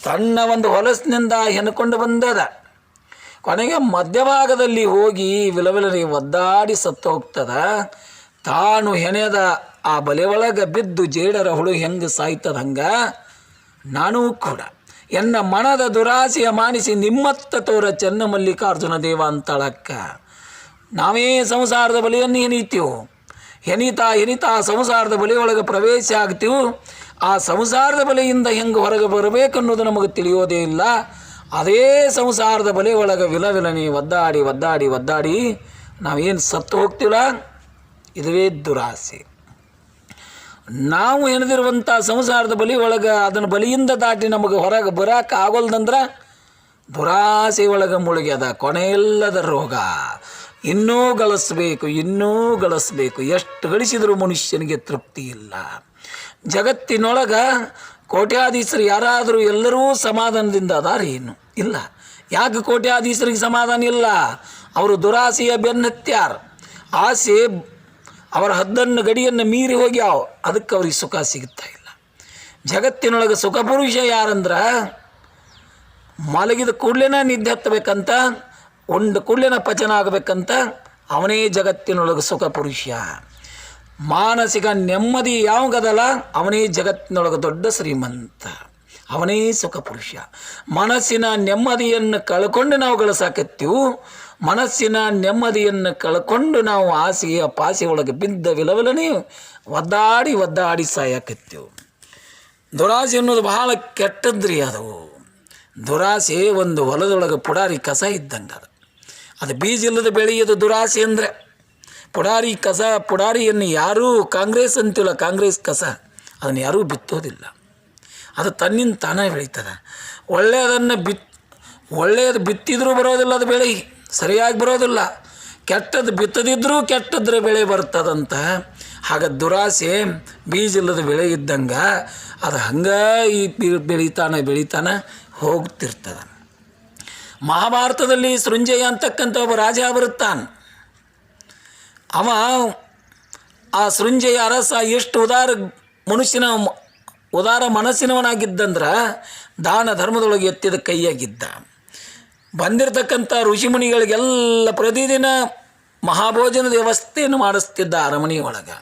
Speaker 1: ತನ್ನ ಒಂದು ಹೊಲಸಿನಿಂದ ಹೆಣ್ಕೊಂಡು ಬಂದದ. ಕೊನೆಗೆ ಮಧ್ಯಭಾಗದಲ್ಲಿ ಹೋಗಿ ವಿಲವಿಲನೆ ಒದ್ದಾಡಿ ಸತ್ತು ಹೋಗ್ತದ. ತಾನು ಹೆಣೆದ ಆ ಬಲೆ ಒಳಗೆ ಬಿದ್ದು ಜೇಡರ ಹುಳು ಹೆಂಗೆ ಸಾಯ್ತದ ಹಂಗೆ ನಾನೂ ಕೂಡ ಎನ್ನ ಮನದ ದುರಾಸೆಯ ಮಾನಿಸಿ ನಿಮ್ಮತ್ತ ತೋರ ಚೆನ್ನ ಮಲ್ಲಿಕಾರ್ಜುನ ದೇವ ಅಂತಳಕ್ಕ. ನಾವೇ ಸಂಸಾರದ ಬಲೆಯನ್ನು ಹೆನೀತೀವೋ, ಹೆನಿತಾ ಸಂಸಾರದ ಬಲೆಯೊಳಗೆ ಪ್ರವೇಶ ಆಗ್ತೀವಿ. ಆ ಸಂಸಾರದ ಬಲೆಯಿಂದ ಹೆಂಗೆ ಹೊರಗೆ ಬರಬೇಕು ಅನ್ನೋದು ನಮಗೆ ತಿಳಿಯೋದೇ ಇಲ್ಲ. ಅದೇ ಸಂಸಾರದ ಬಲೆಯೊಳಗೆ ವಿಲವಿಲನೆ ಒದ್ದಾಡಿ ನಾವೇನು ಸತ್ತು ಹೋಗ್ತೀವಲ್ಲ, ಇದುವೇ ದುರಾಸೆ. ನಾವು ಹೆಣದಿರುವಂಥ ಸಂಸಾರದ ಬಲಿ ಒಳಗೆ ಅದನ್ನು ಬಲಿಯಿಂದ ದಾಟಿ ನಮಗೆ ಹೊರಗೆ ಬರೋಕೆ ಆಗೋಲ್ದಂದ್ರೆ ದುರಾಸೆ ಒಳಗೆ ಮುಳುಗ್ಯದ, ಕೊನೆಯಿಲ್ಲದ ರೋಗ. ಇನ್ನೂ ಗಳಿಸ್ಬೇಕು. ಎಷ್ಟು ಗಳಿಸಿದರೂ ಮನುಷ್ಯನಿಗೆ ತೃಪ್ತಿ ಇಲ್ಲ. ಜಗತ್ತಿನೊಳಗೆ ಕೋಟ್ಯಾಧೀಶರು ಯಾರಾದರೂ ಎಲ್ಲರೂ ಸಮಾಧಾನದಿಂದ ಅದಾರೇನು? ಇಲ್ಲ. ಯಾಕೆ ಕೋಟ್ಯಾಧೀಶರಿಗೆ ಸಮಾಧಾನ ಇಲ್ಲ? ಅವರು ದುರಾಸೆಯ ಬೆನ್ನತ್ಯಾರ. ಆಸೆ ಅವರ ಹದ್ದನ್ನು ಗಡಿಯನ್ನು ಮೀರಿ ಹೋಗ್ಯಾವ, ಅದಕ್ಕೆ ಅವ್ರಿಗೆ ಸುಖ ಸಿಗ್ತಾ ಇಲ್ಲ. ಜಗತ್ತಿನೊಳಗೆ ಸುಖ ಪುರುಷ ಯಾರಂದ್ರೆ ಮಲಗಿದ ಕೂಡಲೇ ನಿದ್ದೆ ಹತ್ತಬೇಕಂತ, ಉಂಡ ಕೂಡಲೇ ಪಚನ ಆಗಬೇಕಂತ, ಅವನೇ ಜಗತ್ತಿನೊಳಗೆ ಸುಖ ಪುರುಷ. ಮಾನಸಿಕ ನೆಮ್ಮದಿ ಯಾವಾಗದಲ್ಲ ಅವನೇ ಜಗತ್ತಿನೊಳಗೆ ದೊಡ್ಡ ಶ್ರೀಮಂತ, ಅವನೇ ಸುಖ ಪುರುಷ. ಮನಸ್ಸಿನ ನೆಮ್ಮದಿಯನ್ನು ಕಳ್ಕೊಂಡು ನಾವು ಗಳಿಸಾಕತ್ತೀವಿ. ಮನಸ್ಸಿನ ನೆಮ್ಮದಿಯನ್ನು ಕಳ್ಕೊಂಡು ನಾವು ಆಸೆಯ ಪಾಸೆ ಒಳಗೆ ಬಿದ್ದ ವಿಲವಿಲನೆ ಒದ್ದಾಡಿ ಸಾಯಕತ್ತೀವಿ. ದುರಾಸೆ ಅನ್ನೋದು ಬಹಳ ಕೆಟ್ಟದ್ರಿ. ದುರಾಸೆ ಒಂದು ಹೊಲದೊಳಗೆ ಪುಡಾರಿ ಕಸ ಇದ್ದಂಗೆ ಅದು ಬೀಜ ಇಲ್ಲದ ಬೆಳೆಯೋದು ದುರಾಸೆ ಅಂದರೆ. ಪುಡಾರಿಯನ್ನು ಯಾರೂ ಕಾಂಗ್ರೆಸ್ ಅಂತಿಲ್ಲ, ಕಾಂಗ್ರೆಸ್ ಕಸ ಅದನ್ನು ಯಾರೂ ಬಿತ್ತೋದಿಲ್ಲ. ಅದು ತನ್ನಿಂದ ತಾನೇ ಬೆಳೀತದೆ. ಒಳ್ಳೆಯದು ಬಿತ್ತಿದ್ರೂ ಬರೋದಿಲ್ಲ, ಅದು ಬೆಳೆ ಸರಿಯಾಗಿ ಬರೋದಿಲ್ಲ. ಕೆಟ್ಟದ್ದು ಬಿತ್ತದಿದ್ರೂ ಕೆಟ್ಟದ್ರ ಬೆಳೆ ಬರ್ತದಂತ. ಹಾಗ ದುರಾಸೆ ಬೀಜ ಇಲ್ಲದ ಬೆಳೆ ಇದ್ದಂಗೆ ಅದು ಹಂಗೆ ಬೆಳೀತಾನೆ ಹೋಗ್ತಿರ್ತದೆ. ಮಹಾಭಾರತದಲ್ಲಿ ಸೃಂಜಯ ಅಂತಕ್ಕಂಥ ಒಬ್ಬ ರಾಜ ಬರುತ್ತಾನೆ. ಆ ಸೃಂಜಯ ಅರಸ ಎಷ್ಟು ಉದಾರ ಮನಸ್ಸಿನವನಾಗಿದ್ದಂದ್ರೆ ದಾನ ಧರ್ಮದೊಳಗೆ ಎತ್ತಿದ ಕೈಯಾಗಿದ್ದ. ಬಂದಿರತಕ್ಕಂಥ ಋಷಿಮುನಿಗಳಿಗೆಲ್ಲ ಪ್ರತಿದಿನ ಮಹಾಭೋಜನದ ವ್ಯವಸ್ಥೆಯನ್ನು ಮಾಡಿಸ್ತಿದ್ದ ಅರಮನೆಯೊಳಗೆ.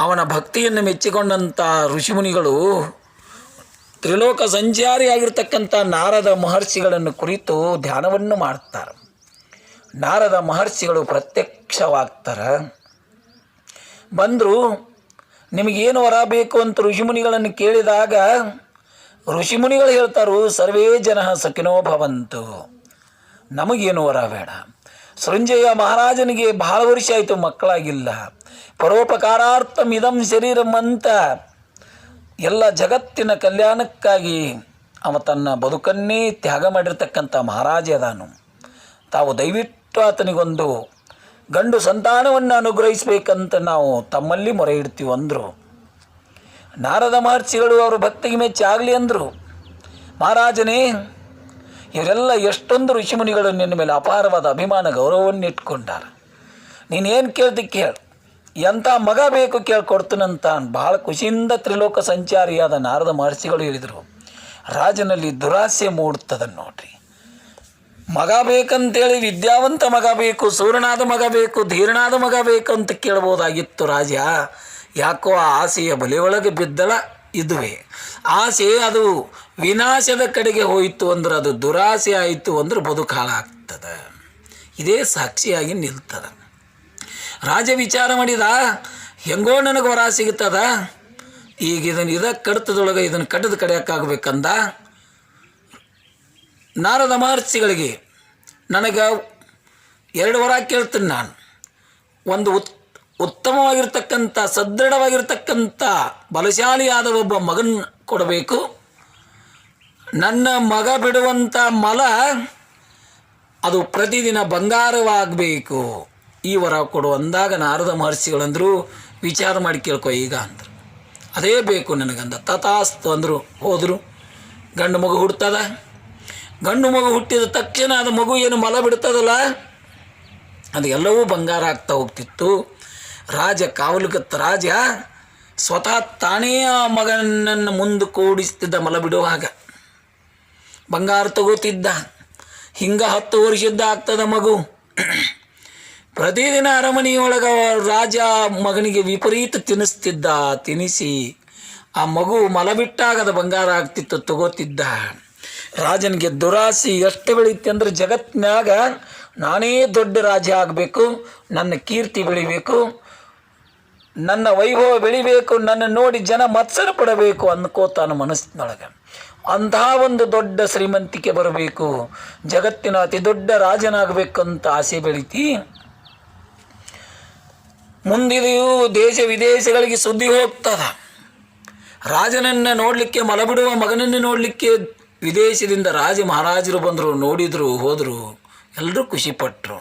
Speaker 1: ಅವನ ಭಕ್ತಿಯನ್ನು ಮೆಚ್ಚಿಕೊಂಡಂಥ ಋಷಿಮುನಿಗಳು ತ್ರಿಲೋಕ ಸಂಚಾರಿಯಾಗಿರ್ತಕ್ಕಂಥ ನಾರದ ಮಹರ್ಷಿಗಳನ್ನು ಕುರಿತು ಧ್ಯಾನವನ್ನು ಮಾಡ್ತಾರೆ. ನಾರದ ಮಹರ್ಷಿಗಳು ಪ್ರತ್ಯಕ್ಷವಾಗ್ತಾರೆ. ಬಂದರು, ನಿಮಗೇನು ವರ ಬೇಕು ಅಂತ ಋಷಿಮುನಿಗಳನ್ನು ಕೇಳಿದಾಗ ಋಷಿಮುನಿಗಳು ಹೇಳ್ತಾರು, ಸರ್ವೇ ಜನ ಸಖಿನೋ ಭವಂತು, ನಮಗೇನು ವರ ಬೇಡ. ಸೃಂಜಯ ಮಹಾರಾಜನಿಗೆ ಬಹಳ ವರ್ಷ ಆಯಿತು, ಮಕ್ಕಳಾಗಿಲ್ಲ. ಪರೋಪಕಾರಾರ್ಥಂ ಇದಂ ಶರೀರಂ ಅಂತ ಎಲ್ಲ ಜಗತ್ತಿನ ಕಲ್ಯಾಣಕ್ಕಾಗಿ ಅವ ತನ್ನ ಬದುಕನ್ನೇ ತ್ಯಾಗ ಮಾಡಿರ್ತಕ್ಕಂಥ ಮಹಾರಾಜ ಅದಾನು. ತಾವು ದಯವಿಟ್ಟು ಆತನಿಗೊಂದು ಗಂಡು ಸಂತಾನವನ್ನು ಅನುಗ್ರಹಿಸಬೇಕಂತ ನಾವು ತಮ್ಮಲ್ಲಿ ಮೊರೆ ಇಡ್ತೀವಿ ಅಂದರು. ನಾರದ ಮಹರ್ಷಿಗಳು ಅವರು ಭಕ್ತಿಗೆ ಮೆಚ್ಚಿ ಆಗಲಿ ಅಂದರು. ಮಹಾರಾಜನೇ, ಇವರೆಲ್ಲ ಎಷ್ಟೊಂದು ಋಷಿಮುನಿಗಳು ನಿನ್ನ ಮೇಲೆ ಅಪಾರವಾದ ಅಭಿಮಾನ ಗೌರವವನ್ನು ಇಟ್ಕೊಂಡಾರ. ನೀನೇನು ಕೇಳ್ತಿ ಕೇಳು, ಎಂಥ ಮಗ ಬೇಕು ಕೇಳ್ಕೊಡ್ತೀನಂತ ಭಾಳ ಖುಷಿಯಿಂದ ತ್ರಿಲೋಕ ಸಂಚಾರಿಯಾದ ನಾರದ ಮಹರ್ಷಿಗಳು ಹೇಳಿದರು. ರಾಜನಲ್ಲಿ ದುರಾಸೆ ಮೂಡ್ತದ ನೋಡ್ರಿ. ಮಗ ಬೇಕಂತೇಳಿ ವಿದ್ಯಾವಂತ ಮಗ ಬೇಕು, ಸೂರನಾದ ಮಗ ಬೇಕು, ಧೀರನಾದ ಮಗ ಬೇಕು ಅಂತ ಕೇಳ್ಬೋದಾಗಿತ್ತು ರಾಜ. ಯಾಕೋ ಆ ಆಸೆಯ ಬಲೆಯೊಳಗೆ ಬಿದ್ದಳ. ಇದುವೇ ಆಸೆ, ಅದು ವಿನಾಶದ ಕಡೆಗೆ ಹೋಯಿತು ಅಂದ್ರೆ, ಅದು ದುರಾಸೆ ಆಯಿತು ಅಂದ್ರೆ ಬದುಕು ಹಾಳಾಗ್ತದೆ. ಇದೇ ಸಾಕ್ಷಿಯಾಗಿ ನಿಲ್ತದೆ. ರಾಜ ವಿಚಾರ ಮಾಡಿದ, ಹೆಂಗೋ ನನಗೆ ವರ ಸಿಗ್ತದ, ಈಗ ಇದಕ್ಕೆ ಕಡ್ತದೊಳಗೆ ಇದನ್ನು ಕಡ್ಡದ ಕಡೆಯಕ್ಕಾಗಬೇಕಂದ. ನಾರದ ಮಹರ್ಷಿಗಳಿಗೆ ನನಗೆ 2 ವರ ಕೇಳ್ತೀನಿ ನಾನು. ಒಂದು ಉತ್ತಮವಾಗಿರ್ತಕ್ಕಂಥ ಸದೃಢವಾಗಿರ್ತಕ್ಕಂಥ ಬಲಶಾಲಿಯಾದ ಒಬ್ಬ ಮಗನ ಕೊಡಬೇಕು. ನನ್ನ ಮಗ ಬಿಡುವಂಥ ಮಲ ಅದು ಪ್ರತಿದಿನ ಬಂಗಾರವಾಗಬೇಕು. ಈ ವರ ಕೊಡು ಅಂದಾಗ ನಾರದ ಮಹರ್ಷಿಗಳಂದರು, ವಿಚಾರ ಮಾಡಿ ಕೇಳ್ಕೊ ಈಗ ಅಂದರು. ಅದೇ ಬೇಕು ನನಗಂದ. ತಥಾಸ್ತು ಅಂದರು. ಹೋದರು. ಗಂಡು ಮಗು ಹುಡ್ತದ. ಗಂಡು ಮಗು ಹುಟ್ಟಿದ ತಕ್ಷಣ ಅದು ಮಗು ಏನು ಮಲ ಬಿಡ್ತದಲ್ಲ, ಅದು ಎಲ್ಲವೂ ಬಂಗಾರ ಆಗ್ತಾ ಹೋಗ್ತಿತ್ತು. ರಾಜ ಕಾವಲುಗತ್ತ ರಾಜ ಸ್ವತಃ ತಾನೇ ಆ ಮಗನನ್ನು ಮುಂದೆ ಕೂಡಿಸ್ತಿದ್ದ. ಮಲ ಬಿಡುವಾಗ ಬಂಗಾರ ತಗೋತಿದ್ದ. ಹಿಂಗೆ 10 ವರ್ಷದ ಆಗ್ತದ ಮಗು. ಪ್ರತಿದಿನ ಅರಮನೆಯೊಳಗೆ ರಾಜ ಮಗನಿಗೆ ವಿಪರೀತ ತಿನ್ನಿಸಿ ಆ ಮಗು ಮಲ ಬಿಟ್ಟಾಗದ ಬಂಗಾರ ಆಗ್ತಿತ್ತು, ತಗೋತಿದ್ದ. ರಾಜನಿಗೆ ದುರಾಸೆ ಎಷ್ಟು ಬೆಳೀತಿ ಅಂದ್ರೆ, ಜಗತ್ತಿನಾಗ ನಾನೇ ದೊಡ್ಡ ರಾಜ ಆಗಬೇಕು, ನನ್ನ ಕೀರ್ತಿ ಬೆಳಿಬೇಕು, ನನ್ನ ವೈಭವ ಬೆಳಿಬೇಕು, ನನ್ನ ನೋಡಿ ಜನ ಮತ್ಸರ ಪಡಬೇಕು ಅಂದ್ಕೋತಾನ ಮನಸ್ಸಿನೊಳಗೆ. ಅಂತಹ ಒಂದು ದೊಡ್ಡ ಶ್ರೀಮಂತಿಕೆ ಬರಬೇಕು, ಜಗತ್ತಿನ ಅತಿ ದೊಡ್ಡ ರಾಜನಾಗಬೇಕಂತ ಆಸೆ ಬೆಳೀತಿ. ಮುಂದಿದೆಯೂ ದೇಶ ವಿದೇಶಗಳಿಗೆ ಸುದ್ದಿ ಹೋಗ್ತದ. ರಾಜನನ್ನು ನೋಡಲಿಕ್ಕೆ, ಮಲಬಿಡುವ ಮಗನನ್ನು ನೋಡಲಿಕ್ಕೆ ವಿದೇಶದಿಂದ ರಾಜ ಮಹಾರಾಜರು ಬಂದರು, ನೋಡಿದರು, ಹೋದರು, ಎಲ್ಲರೂ ಖುಷಿಪಟ್ಟರು.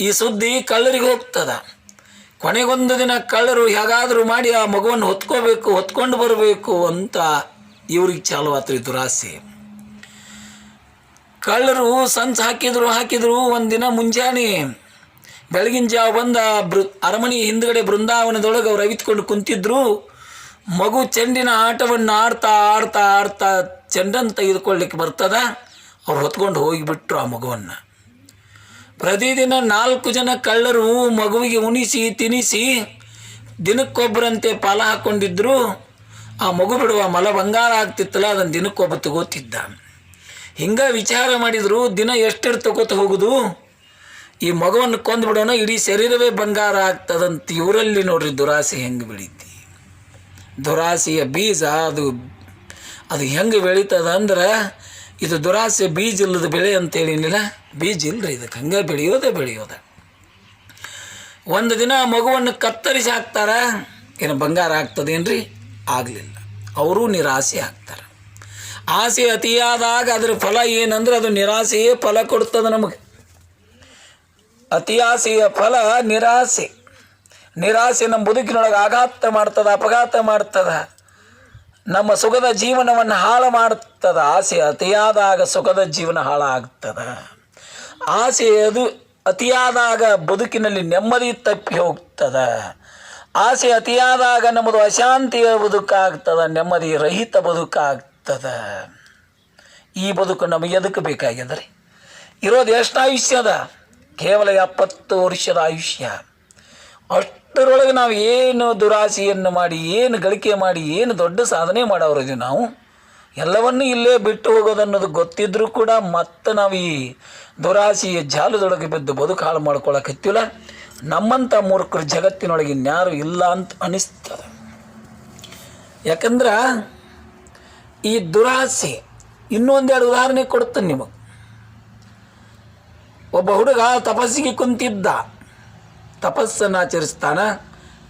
Speaker 1: ಈ ಸುದ್ದಿ ಕಳ್ಳರಿಗೆ ಹೋಗ್ತದ. ಕೊನೆಗೊಂದು ದಿನ ಕಳ್ಳರು ಹೇಗಾದರೂ ಮಾಡಿ ಆ ಮಗುವನ್ನು ಹೊತ್ಕೊಂಡು ಬರಬೇಕು ಅಂತ ಇವ್ರಿಗೆ ಚಾಲು ಆತ್ರಿ ದುರಾಸೆ. ಕಳ್ಳರು ಸಂಚು ಹಾಕಿದ್ರು. ಒಂದಿನ ಮುಂಜಾನೆ ಬೆಳಗಿನ ಜಾವ ಬಂದ ಅರಮನೆ ಹಿಂದ್ಗಡೆ ಬೃಂದಾವನದೊಳಗೆ ಅವ್ರು ಅವಿತ್ಕೊಂಡು ಕುಂತಿದ್ರು. ಮಗು ಚೆಂಡಿನ ಆಟವನ್ನು ಆಡ್ತಾ ಚೆಂಡನ್ನು ತೆಗೆದುಕೊಳ್ಳಿಕ್ಕೆ ಬರ್ತದ. ಅವ್ರು ಹೊತ್ಕೊಂಡು ಹೋಗಿಬಿಟ್ರು ಆ ಮಗುವನ್ನು. ಪ್ರತಿದಿನ 4 ಜನ ಕಳ್ಳರು ಮಗುವಿಗೆ ಉಣಿಸಿ ತಿನ್ನಿಸಿ ದಿನಕ್ಕೊಬ್ಬರಂತೆ ಪಾಲ ಹಾಕ್ಕೊಂಡಿದ್ರು. ಆ ಮಗು ಬಿಡುವ ಮಲ ಬಂಗಾರ ಆಗ್ತಿತ್ತಲ್ಲ, ಅದನ್ನು ದಿನಕ್ಕೊಬ್ಬ ತಗೋತಿದ್ದ. ಹಿಂಗೆ ವಿಚಾರ ಮಾಡಿದರು, ದಿನ ಎಷ್ಟೆಷ್ಟು ತಗೋತ ಹೋಗುದು, ಈ ಮಗುವನ್ನು ಕೊಂದುಬಿಡೋಣ, ಇಡೀ ಶರೀರವೇ ಬಂಗಾರ ಆಗ್ತದಂತ. ಇವರಲ್ಲಿ ನೋಡ್ರಿ ದುರಾಸೆ ಹೆಂಗೆ ಬೆಳೀತಿ. ದುರಾಸೆಯ ಬೀಜ ಅದು ಹೆಂಗೆ ಬೆಳೀತದ ಅಂದ್ರೆ, ಇದು ದುರಾಸೆ ಬೀಜ ಇಲ್ಲದ ಬೆಳೆ ಅಂತೇಳಿನಿಲ್ಲ, ಬೀಜ ಇಲ್ಲರಿ, ಇದಕ್ಕೆ ಹಂಗೆ ಬೆಳೆಯೋದೆ. ಒಂದು ದಿನ ಮಗುವನ್ನು ಕತ್ತರಿಸಿ ಹಾಕ್ತಾರ, ಏನು ಬಂಗಾರ ಆಗ್ತದೇನ್ರಿ? ಆಗಲಿಲ್ಲ. ಅವರು ನಿರಾಸೆ ಆಗ್ತಾರೆ. ಆಸೆ ಅತಿಯಾದಾಗ ಅದರ ಫಲ ಏನಂದ್ರೆ, ಅದು ನಿರಾಸೆಯೇ ಫಲ ಕೊಡ್ತದೆ ನಮಗೆ. ಅತಿ ಆಸೆಯ ಫಲ ನಿರಾಸೆ. ನಿರಾಸೆ ನಮ್ಮ ಬದುಕಿನೊಳಗೆ ಅಪಘಾತ ಮಾಡ್ತದ, ನಮ್ಮ ಸುಖದ ಜೀವನವನ್ನು ಹಾಳು ಮಾಡ್ತದ. ಆಸೆ ಅತಿಯಾದಾಗ ಸುಖದ ಜೀವನ ಹಾಳಾಗ್ತದ. ಆಸೆ ಅದು ಅತಿಯಾದಾಗ ಬದುಕಿನಲ್ಲಿ ನೆಮ್ಮದಿ ತಪ್ಪಿ ಹೋಗ್ತದ. ಆಸೆ ಅತಿಯಾದಾಗ ನಮ್ಮದು ಅಶಾಂತಿಯ ಬದುಕಾಗ್ತದ, ನೆಮ್ಮದಿ ರಹಿತ ಬದುಕಾಗ್ತದ. ಈ ಬದುಕು ನಮಗೆ ಎದಕ್ಕೆ ಬೇಕಾಗ್ಯದ ರೀ? ಇರೋದು ಎಷ್ಟು ಆಯುಷ್ಯದ? ಕೇವಲ 70 ವರ್ಷದ ಆಯುಷ್ಯ. ಅಷ್ಟರೊಳಗೆ ನಾವು ಏನು ದುರಾಸೆಯನ್ನು ಮಾಡಿ, ಏನು ಗಳಿಕೆ ಮಾಡಿ, ಏನು ದೊಡ್ಡ ಸಾಧನೆ ಮಾಡೋರಿದ್ದೀವಿ ನಾವು. ಎಲ್ಲವನ್ನೂ ಇಲ್ಲೇ ಬಿಟ್ಟು ಹೋಗೋದನ್ನೋದು ಗೊತ್ತಿದ್ರೂ ಕೂಡ ಮತ್ತೆ ನಾವು ಈ ದುರಾಸೆಯ ಜಾಲದೊಳಗೆ ಬಿದ್ದು ಬದುಕು ಹಾಳು ಮಾಡ್ಕೊಳಕತ್ತಿಲ್ಲ. ನಮ್ಮಂಥ ಮೂರ್ಖರು ಜಗತ್ತಿನೊಳಗೆ ಇನ್ಯಾರು ಇಲ್ಲ ಅಂತ ಅನಿಸ್ತದೆ. ಯಾಕಂದ್ರೆ ಈ ದುರಾಸೆ, ಇನ್ನೊಂದೆರಡು ಉದಾಹರಣೆ ಕೊಡ್ತೇನೆ ನಿಮಗೆ. ಒಬ್ಬ ಹುಡುಗ ತಪಸ್ಸಿಗೆ ಕುಂತಿದ್ದ, ತಪಸ್ಸನ್ನು ಆಚರಿಸ್ತಾನ.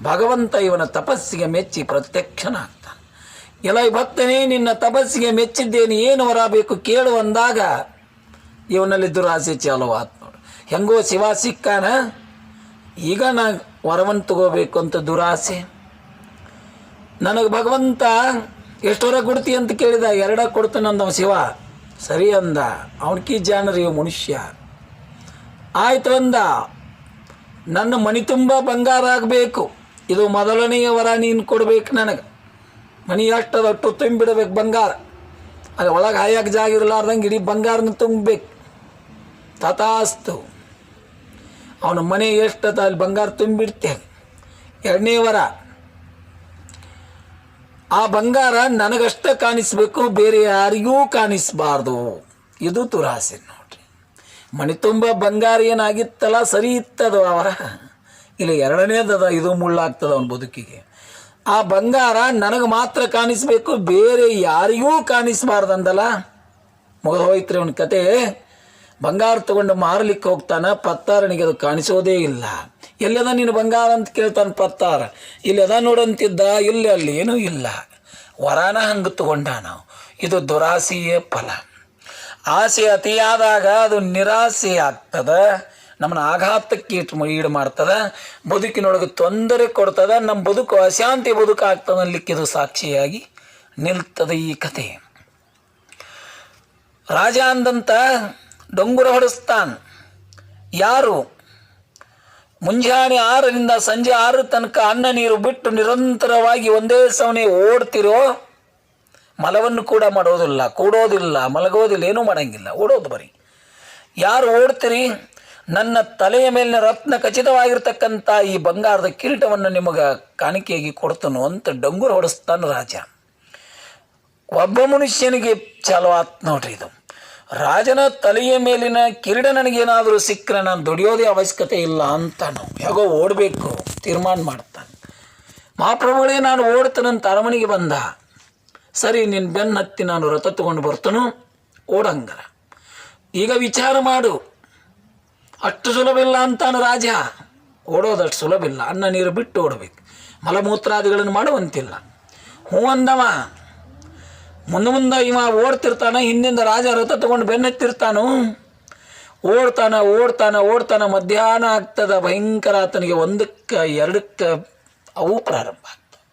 Speaker 1: ಭಗವಂತ ಇವನ ತಪಸ್ಸಿಗೆ ಮೆಚ್ಚಿ ಪ್ರತ್ಯಕ್ಷನಾಗ್ತಾನೆ. ಎಲ್ಲ ಭಕ್ತನೇ, ನಿನ್ನ ತಪಸ್ಸಿಗೆ ಮೆಚ್ಚಿದ್ದೇನೆ, ಏನು ವರ ಬೇಕು ಕೇಳು ಅಂದಾಗ ಇವನಲ್ಲಿ ದುರಾಸೆ ಚಾಲುವಾತ್ ನೋಡು. ಹೆಂಗೋ ಶಿವ ಸಿಕ್ಕಾನ, ಈಗ ನಾ ವರವನ್ನು ತಗೋಬೇಕು ಅಂತ ದುರಾಸೆ. ನನಗೆ ಭಗವಂತ ಎಷ್ಟು ವರ ಕೊಡ್ತಿ ಅಂತ ಕೇಳಿದ, 2 ಕೊಡ್ತಾನಂದ ಶಿವ. ಸರಿ ಅಂದ. ಅವನಿಗೆ ಜಾಣರಿ ಮನುಷ್ಯ. ಆಯ್ತು ಅಂದ, ನನ್ನ ಮನೆ ತುಂಬ ಬಂಗಾರ ಆಗಬೇಕು, ಇದು ಮೊದಲನೆಯ ವರ ನೀನು ಕೊಡಬೇಕು ನನಗೆ. ಮನೆ ಅಷ್ಟದಟ್ಟು ತುಂಬಿಡಬೇಕು ಬಂಗಾರ, ಅಲ್ಲಿ ಒಳಗೆ ಹಾಯಕ್ಕೆ ಜಾಗ ಇರಲಾರ್ದಂಗೆ ಇಡೀ ಬಂಗಾರನ ತುಂಬಬೇಕು. ತಥಾಸ್ತು. ಅವನ ಮನೆ ಎಷ್ಟದ ಅಲ್ಲಿ ಬಂಗಾರ ತುಂಬಿಡ್ತೇವೆ. 2ನೇ ವರ, ಆ ಬಂಗಾರ ನನಗಷ್ಟೇ ಕಾಣಿಸ್ಬೇಕು, ಬೇರೆ ಯಾರಿಗೂ ಕಾಣಿಸ್ಬಾರ್ದು. ಇದು ದುರಾಸೆ ನೋಡ್ರಿ. ಮನೆ ತುಂಬ ಬಂಗಾರ ಏನಾಗಿತ್ತಲ್ಲ, ಸರಿ ಇತ್ತದ ಅವರ. ಇಲ್ಲಿ 2ನೇದದ, ಇದು ಮುಳ್ಳಾಗ್ತದ ಅವನ ಬದುಕಿಗೆ. ಆ ಬಂಗಾರ ನನಗೆ ಮಾತ್ರ ಕಾಣಿಸ್ಬೇಕು, ಬೇರೆ ಯಾರಿಗೂ ಕಾಣಿಸ್ಬಾರ್ದಂದಲ್ಲ. ಮುಗಿದು ಹೋಯ್ತ್ರಿ ಅವನ ಕತೆ. ಬಂಗಾರ ತಗೊಂಡು ಮಾರಲಿಕ್ಕೆ ಹೋಗ್ತಾನೆ. ಪತ್ತಾರನಿಗೆ ಅದು ಕಾಣಿಸೋದೇ ಇಲ್ಲ. ಎಲ್ಲದ ನೀನು ಬಂಗಾರ ಅಂತ ಕೇಳ್ತಾನೆ ಪತ್ತಾರ. ಇಲ್ಲಿ ಅದ ನೋಡಂತಿದ್ದ, ಇಲ್ಲಿ ಅಲ್ಲಿ ಏನೂ ಇಲ್ಲ. ವರಾನ ಹಂಗೆ ತಗೊಂಡ ನಾವು. ಇದು ದುರಾಸೆಯೇ ಫಲ. ಆಸೆ ಅತಿಯಾದಾಗ ಅದು ನಿರಾಸೆ ಆಗ್ತದೆ, ನಮ್ಮನ್ನು ಆಘಾತಕ್ಕೆ ಈಡು ಮಾಡ್ತದೆ, ಬದುಕಿನೊಳಗೆ ತೊಂದರೆ ಕೊಡ್ತದೆ, ನಮ್ಮ ಬದುಕು ಅಶಾಂತಿ ಬದುಕು ಆಗ್ತದೆ ಅನ್ಲಿಕ್ಕೆ ಇದು ಸಾಕ್ಷಿಯಾಗಿ ನಿಲ್ತದೆ ಈ ಕತೆ. ರಾಜ ಅಂದಂತ ಡೊಂಗುರ ಹೊಡೆಸ್ತಾನೆ. ಯಾರು ಮುಂಜಾನೆ 6ರಿಂದ ಸಂಜೆ 6 ತನಕ ಅನ್ನ ನೀರು ಬಿಟ್ಟು ನಿರಂತರವಾಗಿ ಒಂದೇ ಸವನೆ ಓಡ್ತಿರೋ, ಮಲವನ್ನು ಕೂಡ ಮಾಡೋದಿಲ್ಲ, ಕೂಡೋದಿಲ್ಲ, ಮಲಗೋದಿಲ್ಲ, ಏನೂ ಮಾಡೋಂಗಿಲ್ಲ, ಓಡೋದು ಬರೀ. ಯಾರು ಓಡ್ತೀರಿ, ನನ್ನ ತಲೆಯ ಮೇಲಿನ ರತ್ನ ಖಚಿತವಾಗಿರ್ತಕ್ಕಂಥ ಈ ಬಂಗಾರದ ಕಿರೀಟವನ್ನು ನಿಮಗೆ ಕಾಣಿಕೆಯಾಗಿ ಕೊಡ್ತನು ಅಂತ ಡಂಗುರ ಹೊಡೆಸ್ತಾನೆ ರಾಜ. ಒಬ್ಬ ಮನುಷ್ಯನಿಗೆ ಚಾಲು ಆತ್ ನೋಡ್ರಿ ಇದು. ರಾಜನ ತಲೆಯ ಮೇಲಿನ ಕಿರೀಟ ನನಗೇನಾದರೂ ಸಿಕ್ಕರೆ ನಾನು ದುಡಿಯೋದೇ ಅವಶ್ಯಕತೆ ಇಲ್ಲ ಅಂತಾನು ಹೇಗೋ ಓಡಬೇಕು ತೀರ್ಮಾನ ಮಾಡ್ತಾನೆ. ಮಹಾಪ್ರಭುಗಳೇ ನಾನು ಓಡ್ತಾನಂತ ಅರಮನೆಗೆ ಬಂದ. ಸರಿ ನಿನ್ನ ಬೆನ್ನು ಹತ್ತಿ ನಾನು ರಥ ತಗೊಂಡು ಬರ್ತಾನು ಓಡಂಗರ. ಈಗ ವಿಚಾರ ಮಾಡು, ಅಷ್ಟು ಸುಲಭ ಇಲ್ಲ ಅಂತಾನು ರಾಜ. ಓಡೋದಷ್ಟು ಸುಲಭ ಇಲ್ಲ, ಅನ್ನ ನೀರು ಬಿಟ್ಟು ಓಡಬೇಕು, ಮಲಮೂತ್ರಾದಿಗಳನ್ನು ಮಾಡುವಂತಿಲ್ಲ. ಹ್ಞೂ ಅಂದವ. ಮುಂದೆ ಇವ ಓಡ್ತಿರ್ತಾನೆ, ಹಿಂದಿಂದ ರಾಜ ರಥ ತಗೊಂಡು ಬೆನ್ನತ್ತಿರ್ತಾನು. ಓಡ್ತಾನ ಮಧ್ಯಾಹ್ನ ಆಗ್ತದ. ಭಯಂಕರ ಆತನಿಗೆ 1ಕ್ಕೆ 2ಕ್ಕೆ ಅವು ಪ್ರಾರಂಭ ಆಗ್ತವೆ.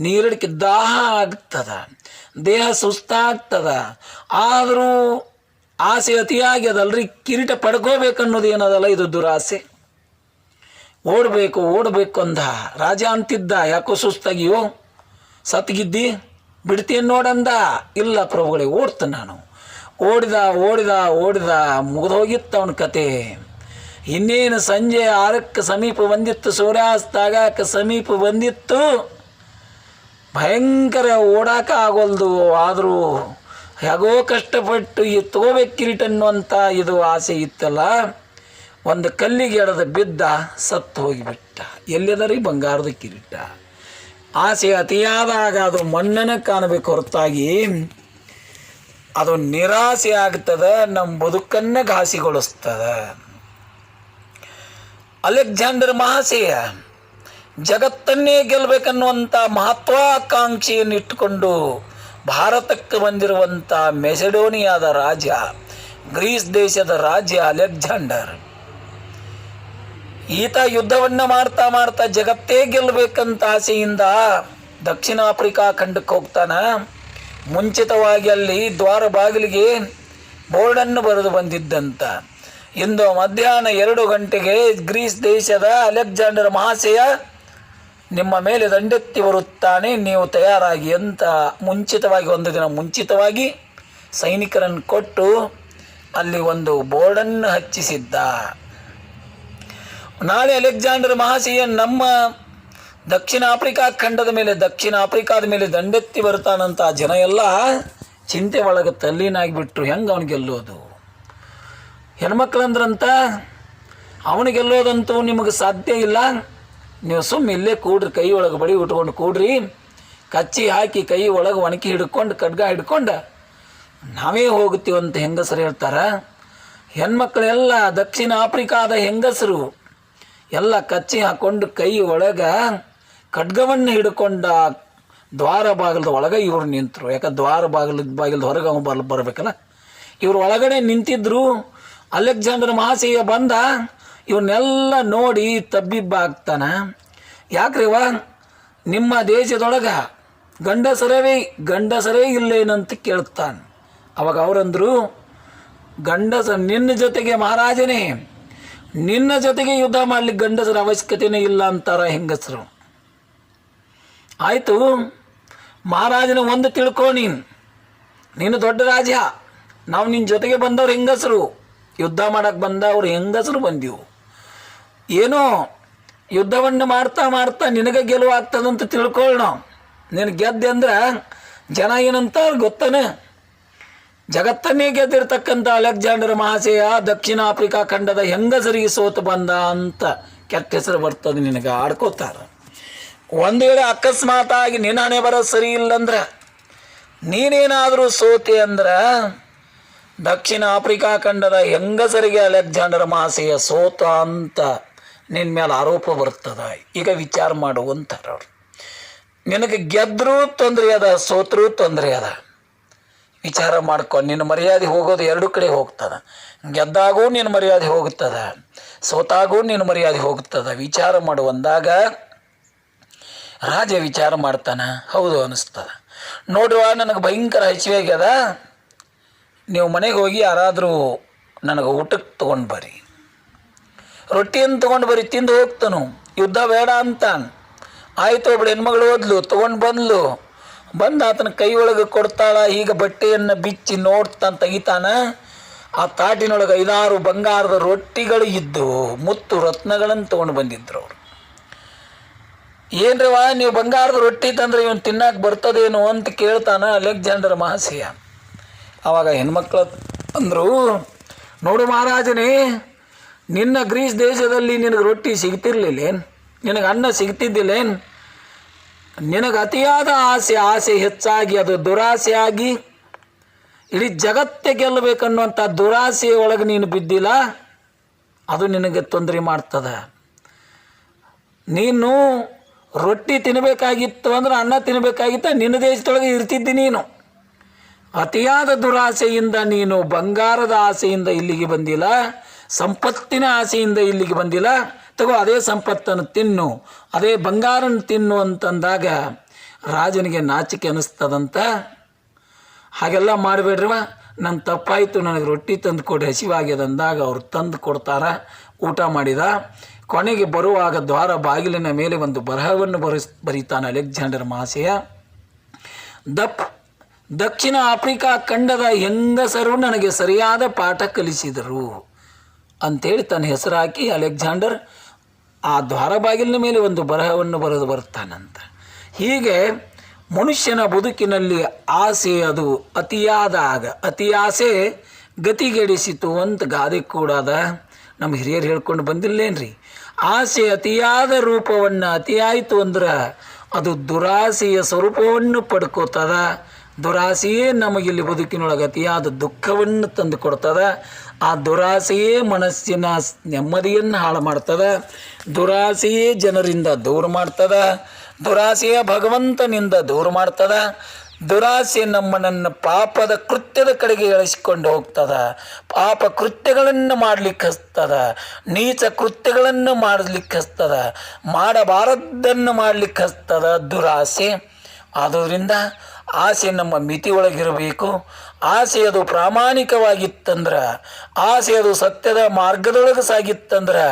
Speaker 1: ನೀರಿಡಕ್ಕೆ ದಾಹ ಆಗ್ತದ, ದೇಹ ಸುಸ್ತಾಗ್ತದ. ಆದರೂ ಆಸೆ ಅತಿಯಾಗಿ ಅದಲ್ರಿ, ಕಿರೀಟ ಪಡ್ಕೋಬೇಕನ್ನೋದು ಏನದಲ್ಲ, ಇದು ದುರಾಸೆ. ಓಡಬೇಕು ಅಂದ. ರಾಜ ಅಂತಿದ್ದ, ಯಾಕೋ ಸುಸ್ತಾಗಿಯೋ ಸತ್ಗಿದ್ದಿ ಬಿಡ್ತೀನಿ ನೋಡಂದ. ಇಲ್ಲ ಪ್ರಭುಗಳೇ ಓಡ್ತಾನೆ ನಾನು. ಓಡಿದ ಮುಗಿದೋಗಿತ್ತು ಅವನ ಕತೆ. ಇನ್ನೇನು ಸಂಜೆ 6ಕ್ಕೆ ಸಮೀಪ ಬಂದಿತ್ತು, ಸೂರ್ಯಾಸ್ತ ಆಗಾಕ ಸಮೀಪ ಬಂದಿತ್ತು. ಭಯಂಕರ ಓಡಾಕ ಆಗೋಲ್ದು. ಆದರೂ ಹೇಗೋ ಕಷ್ಟಪಟ್ಟು ಈ ತಗೋಬೇಕು ಕಿರೀಟ ಅನ್ನುವಂಥ ಇದು ಆಸೆ ಇತ್ತಲ್ಲ, ಒಂದು ಕಲ್ಲಿಗೆ ಎಳೆದ ಬಿದ್ದ, ಸತ್ತು ಹೋಗಿಬಿಟ್ಟ. ಎಲ್ಲಿದರಿ ಬಂಗಾರದ ಕಿರೀಟ. ಆಸೆ ಅತಿಯಾದಾಗ ಅದು ಮಣ್ಣನ್ನು ಕಾಣಬೇಕು ಹೊರತಾಗಿ ಅದು ನಿರಾಸೆ ಆಗ್ತದೆ, ನಮ್ಮ ಬದುಕನ್ನು ಘಾಸಿಗೊಳಿಸ್ತದೆ. ಅಲೆಕ್ಸಾಂಡರ್ ಮಹಾಶಯ ಜಗತ್ತನ್ನೇ ಗೆಲ್ಲಬೇಕನ್ನುವಂಥ ಮಹತ್ವಾಕಾಂಕ್ಷೆಯನ್ನು ಇಟ್ಟುಕೊಂಡು ಭಾರತಕ್ಕೆ ಬಂದಿರುವಂಥ ಮೆಸೆಡೋನಿಯಾದ ರಾಜ, ಗ್ರೀಸ್ ದೇಶದ ರಾಜ್ಯ ಅಲೆಕ್ಸಾಂಡರ್. ಈತ ಯುದ್ಧವನ್ನು ಮಾಡ್ತಾ ಜಗತ್ತೇ ಗೆಲ್ಲಬೇಕಂತ ಆಸೆಯಿಂದ ದಕ್ಷಿಣ ಆಫ್ರಿಕಾ ಖಂಡಕ್ಕೆ ಹೋಗ್ತಾನೆ. ಮುಂಚಿತವಾಗಿ ಅಲ್ಲಿ ದ್ವಾರ ಬಾಗಿಲಿಗೆ ಬೋರ್ಡನ್ನು ಬರೆದು ಬಂದಿದ್ದಂತ, ಇಂದು ಮಧ್ಯಾಹ್ನ 2 ಗಂಟೆಗೆ ಗ್ರೀಸ್ ದೇಶದ ಅಲೆಕ್ಸಾಂಡರ್ ಮಹಾಶಯ ನಿಮ್ಮ ಮೇಲೆ ದಂಡೆತ್ತಿ ಬರುತ್ತಾನೆ, ನೀವು ತಯಾರಾಗಿ ಅಂತ ಮುಂಚಿತವಾಗಿ 1 ದಿನ ಮುಂಚಿತವಾಗಿ ಸೈನಿಕರನ್ನು ಕೊಟ್ಟು ಅಲ್ಲಿ ಒಂದು ಬೋರ್ಡನ್ನು ಹಚ್ಚಿಸಿದ್ದ. ನಾಳೆ ಅಲೆಕ್ಸಾಂಡರ್ ಮಹಾಶಯ ನಮ್ಮ ದಕ್ಷಿಣ ಆಫ್ರಿಕಾದ ಮೇಲೆ ದಂಡೆತ್ತಿ ಬರ್ತಾನಂತ ಜನ ಎಲ್ಲ ಚಿಂತೆ ಒಳಗೆ ತಲ್ಲೀನಾಗಿಬಿಟ್ರು. ಹೆಂಗೆ ಅವನು ಗೆಲ್ಲೋದು? ಹೆಣ್ಮಕ್ಳಂದ್ರಂತ ಅವನು ಗೆಲ್ಲೋದಂತೂ ನಿಮಗೆ ಸಾಧ್ಯ ಇಲ್ಲ, ನೀವು ಸುಮ್ಮನೆ ಇಲ್ಲೇ ಕೂಡ್ರಿ, ಕೈ ಒಳಗೆ ಬಡಿ ಉಟ್ಕೊಂಡು ಕೂಡ್ರಿ, ಕಚ್ಚಿ ಹಾಕಿ ಕೈ ಒಳಗೆ ಒಣಕಿ ಹಿಡ್ಕೊಂಡು ಖಡ್ಗ ಹಿಡ್ಕೊಂಡು ನಾವೇ ಹೋಗ್ತೀವಂತ ಹೆಂಗಸರು ಹೇಳ್ತಾರೆ. ಹೆಣ್ಮಕ್ಳೆಲ್ಲ ದಕ್ಷಿಣ ಆಫ್ರಿಕಾದ ಹೆಂಗಸರು ಎಲ್ಲ ಕಚ್ಚಿ ಹಾಕ್ಕೊಂಡು ಕೈ ಒಳಗೆ ಖಡ್ಗವನ್ನು ಹಿಡ್ಕೊಂಡ ದ್ವಾರ ಬಾಗಿಲದ ಒಳಗೆ ಇವರು ನಿಂತರು. ಯಾಕಂದ್ರೆ ದ್ವಾರ ಬಾಗಿಲದ ಹೊರಗೆ ಬರಬೇಕಲ್ಲ, ಇವರು ಒಳಗಡೆ ನಿಂತಿದ್ರು. ಅಲೆಕ್ಸಾಂಡರ್ ಮಹಾಶಯ ಬಂದ, ಇವನ್ನೆಲ್ಲ ನೋಡಿ ತಬ್ಬಿಬ್ಬಾಗ್ತಾನೆ. ಯಾಕ್ರಿವ ನಿಮ್ಮ ದೇಶದೊಳಗೆ ಗಂಡಸರೇ ಇಲ್ಲೇನಂತ ಕೇಳ್ತಾನೆ. ಅವಾಗ ಅವರಂದರು, ನಿನ್ನ ಜೊತೆಗೆ ಮಹಾರಾಜನೇ, ನಿನ್ನ ಜೊತೆಗೆ ಯುದ್ಧ ಮಾಡ್ಲಿಕ್ಕೆ ಗಂಡಸರ ಅವಶ್ಯಕತೆನೇ ಇಲ್ಲ ಅಂತಾರ ಹೆಂಗಸರು. ಆಯಿತು ಮಹಾರಾಜನ ಒಂದು ತಿಳ್ಕೊ, ನೀನು ದೊಡ್ಡ ರಾಜ, ನಾವು ನಿನ್ನ ಜೊತೆಗೆ ಬಂದವ್ರು ಹೆಂಗಸರು, ಯುದ್ಧ ಮಾಡಕ್ಕೆ ಬಂದವ್ರು ಹೆಂಗಸರು ಬಂದೆವು. ಏನೋ ಯುದ್ಧವನ್ನು ಮಾಡ್ತಾ ನಿನಗೆ ಗೆಲುವಾಗ್ತದಂತ ತಿಳ್ಕೊಳ್ಳೋಣ. ನೀನು ಗೆದ್ದೆ ಅಂದ್ರೆ ಜನ ಏನಂತ ಗೊತ್ತಾನೆ, ಜಗತ್ತನ್ನೇ ಗೆದ್ದಿರ್ತಕ್ಕಂಥ ಅಲೆಕ್ಸಾಂಡರ್ ಮಹಾಶಯ ದಕ್ಷಿಣ ಆಫ್ರಿಕಾ ಖಂಡದ ಹೆಂಗಸರಿಗೆ ಸೋತು ಬಂದ ಅಂತ ಕೆಟ್ಟ ಹೆಸರು ಬರ್ತದೆ ನಿನಗೆ, ಆಡ್ಕೋತಾರೆ. ಒಂದು ವೇಳೆ ಅಕಸ್ಮಾತಾಗಿ ನಿನ್ನ ಹಣೆ ಬರೋ ಸರಿ ಇಲ್ಲಂದ್ರೆ, ನೀನೇನಾದರೂ ಸೋತೆ ಅಂದ್ರೆ ದಕ್ಷಿಣ ಆಫ್ರಿಕಾ ಖಂಡದ ಹೆಂಗಸರಿಗೆ ಅಲೆಕ್ಸಾಂಡರ್ ಮಹಾಶಯ ಸೋತ ಅಂತ ನಿನ್ನ ಮೇಲೆ ಆರೋಪ ಬರ್ತದೆ. ಈಗ ವಿಚಾರ ಮಾಡುವಂಥವ್ರು, ನಿನಗೆ ಗೆದ್ದರೂ ತೊಂದರೆ ಅದ, ಸೋತ್ರೂ ತೊಂದರೆ ಅದ. ವಿಚಾರ ಮಾಡ್ಕೊ, ನಿನ್ನ ಮರ್ಯಾದೆ ಹೋಗೋದು 2 ಕಡೆ ಹೋಗ್ತದೆ. ಗೆದ್ದಾಗೂ ನಿನ್ನ ಮರ್ಯಾದೆ ಹೋಗ್ತದೆ, ಸೋತಾಗೂ ನಿನ್ನ ಮರ್ಯಾದೆ ಹೋಗ್ತದೆ. ವಿಚಾರ ಮಾಡುವಂದಾಗ ರಾಜ ವಿಚಾರ ಮಾಡ್ತಾನೆ, ಹೌದು ಅನ್ನಿಸ್ತದೆ. ನೋಡುವ, ನನಗೆ ಭಯಂಕರ ಹಸಿವೆ ಆಗ್ಯದ, ನೀವು ಮನೆಗೆ ಹೋಗಿ ಯಾರಾದರೂ ನನಗೆ ಊಟಕ್ಕೆ ತೊಗೊಂಡು ಬರ್ರಿ, ರೊಟ್ಟಿಯನ್ನು ತೊಗೊಂಡು ಬರ್ರಿ, ತಿಂದು ಹೋಗ್ತಾನು, ಯುದ್ಧ ಬೇಡ ಅಂತಾನೆ. ಆಯಿತು, ಒಬ್ಬಳು ಹೆಣ್ಮಗಳು ಓದ್ಲು, ತೊಗೊಂಡು ಬಂದು ಆತನ ಕೈ ಒಳಗೆ ಕೊಡ್ತಾಳ. ಈಗ ಬಟ್ಟೆಯನ್ನು ಬಿಚ್ಚಿ ನೋಡ್ತಾನೆ, ತೆಗಿತಾನ. ಆ ತಾಟಿನೊಳಗೆ 5-6 ಬಂಗಾರದ ರೊಟ್ಟಿಗಳು ಇದ್ದವು, ಮುತ್ತು ರತ್ನಗಳನ್ನು ತೊಗೊಂಡು ಬಂದಿದ್ರು ಅವರು. ಏನ್ರವ ನೀವು ಬಂಗಾರದ ರೊಟ್ಟಿ ತಂದ್ರೆ ಇವನು ತಿನ್ನಕ್ಕೆ ಬರ್ತದೇನೋ ಅಂತ ಕೇಳ್ತಾನೆ ಅಲೆಕ್ಸಾಂಡರ್ ಮಹಾಶಯ. ಆವಾಗ ಹೆಣ್ಮಕ್ಳು ಅಂದರು, ನೋಡು ಮಹಾರಾಜನೇ, ನಿನ್ನ ಗ್ರೀಸ್ ದೇಶದಲ್ಲಿ ನಿನಗೆ ರೊಟ್ಟಿ ಸಿಗ್ತಿರ್ಲಿಲ್ಲೇನು, ನಿನಗೆ ಅನ್ನ ಸಿಗ್ತಿದ್ದಿಲ್ಲೇನು? ನಿನಗೆ ಅತಿಯಾದ ಆಸೆ ಹೆಚ್ಚಾಗಿ ಅದು ದುರಾಸೆ ಆಗಿ ಇಡೀ ಜಗತ್ತೇ ಗೆಲ್ಲಬೇಕನ್ನುವಂಥ ದುರಾಸೆಯ ಒಳಗೆ ನೀನು ಬಿದ್ದಿಲ್ಲ, ಅದು ನಿನಗೆ ತೊಂದರೆ ಮಾಡ್ತದೆ. ನೀನು ರೊಟ್ಟಿ ತಿನ್ನಬೇಕಾಗಿತ್ತು ಅಂದ್ರೆ ಅನ್ನ ತಿನ್ನಬೇಕಾಗಿತ್ತು, ನಿನ್ನ ದೇಶದೊಳಗೆ ಇರ್ತಿದ್ದಿ. ನೀನು ಅತಿಯಾದ ದುರಾಸೆಯಿಂದ ನೀನು ಬಂಗಾರದ ಆಸೆಯಿಂದ ಇಲ್ಲಿಗೆ ಬಂದಿಲ್ಲ, ಸಂಪತ್ತಿನ ಆಸೆಯಿಂದ ಇಲ್ಲಿಗೆ ಬಂದಿಲ್ಲ. ತಗೋ ಅದೇ ಸಂಪತ್ತನ್ನು ತಿನ್ನು, ಅದೇ ಬಂಗಾರನ ತಿನ್ನು ಅಂತಂದಾಗ ರಾಜನಿಗೆ ನಾಚಿಕೆ ಅನ್ನಿಸ್ತದಂತ. ಹಾಗೆಲ್ಲ ಮಾಡಬೇಡ್ರವ, ನನ್ನ ತಪ್ಪಾಯಿತು, ನನಗೆ ರೊಟ್ಟಿ ತಂದು ಕೊಡಿ, ಹಸಿವಾಗ್ಯದ ಅಂದಾಗ ಅವ್ರು ತಂದು ಕೊಡ್ತಾರ. ಊಟ ಮಾಡಿದ. ಕೊನೆಗೆ ಬರುವಾಗ ದ್ವಾರ ಬಾಗಿಲಿನ ಮೇಲೆ ಒಂದು ಬರಹವನ್ನು ಬರೀತಾನೆ ಅಲೆಕ್ಸಾಂಡರ್ ಮಹಾಶಯ. ದಕ್ಷಿಣ ಆಫ್ರಿಕಾ ಖಂಡದ ಹೆಂಗಸರು ನನಗೆ ಸರಿಯಾದ ಪಾಠ ಕಲಿಸಿದರು ಅಂಥೇಳಿ ತನ್ನ ಹೆಸರು ಹಾಕಿ ಅಲೆಕ್ಸಾಂಡರ್ ಆ ದ್ವಾರ ಬಾಗಿಲಿನ ಮೇಲೆ ಒಂದು ಬರಹವನ್ನು ಬರೆದು ಬರ್ತಾನಂತ. ಹೀಗೆ ಮನುಷ್ಯನ ಬದುಕಿನಲ್ಲಿ ಆಸೆ ಅದು ಅತಿಯಾದಾಗ ಅತಿ ಆಸೆ ಗತಿಗೆಡಿಸಿತು ಅಂತ ಗಾದೆ ಕೂಡ ಅದ. ನಮ್ಮ ಹಿರಿಯರು ಹೇಳ್ಕೊಂಡು ಬಂದಿಲ್ಲೇನ್ರಿ, ಆಸೆ ಅತಿಯಾದ ರೂಪವನ್ನು ಅತಿಯಾಯಿತು ಅಂದ್ರೆ ಅದು ದುರಾಸೆಯ ಸ್ವರೂಪವನ್ನು ಪಡ್ಕೋತದ. ದುರಾಸೆಯೇ ನಮಗಿಲ್ಲಿ ಬದುಕಿನೊಳಗೆ ಅತಿಯಾದ ದುಃಖವನ್ನು ತಂದು ಕೊಡ್ತದೆ. ಆ ದುರಾಸೆಯೇ ಮನಸ್ಸಿನ ನೆಮ್ಮದಿಯನ್ನು ಹಾಳು ಮಾಡ್ತದೆ. ದುರಾಸೆಯೇ ಜನರಿಂದ ದೂರ ಮಾಡ್ತದೆ. ದುರಾಸೆಯ ಭಗವಂತನಿಂದ ದೂರ ಮಾಡ್ತದೆ. ದುರಾಸೆ ನಮ್ಮನನ್ನು ಪಾಪದ ಕೃತ್ಯದ ಕಡೆಗೆ ಎಳೆಸಿಕೊಂಡು ಹೋಗ್ತದ. ಪಾಪ ಕೃತ್ಯಗಳನ್ನು ಮಾಡಲಿಕ್ಕೆ ಹಸ್ತದ, ನೀಚ ಕೃತ್ಯಗಳನ್ನು ಮಾಡಲಿಕ್ಕೆ ಹಸ್ತದ, ಮಾಡಬಾರದ್ದನ್ನು ಮಾಡಲಿಕ್ಕೆ ಹಸ್ತದ ದುರಾಸೆ. ಆದ್ದರಿಂದ ಆಸೆ ನಮ್ಮ ಮಿತಿ ಒಳಗಿರಬೇಕು. ಆಸೆ ಅದು ಪ್ರಾಮಾಣಿಕವಾಗಿತ್ತಂದ್ರೆ, ಆಸೆ ಅದು ಸತ್ಯದ ಮಾರ್ಗದೊಳಗೆ ಸಾಗಿತ್ತಂದ್ರೆ,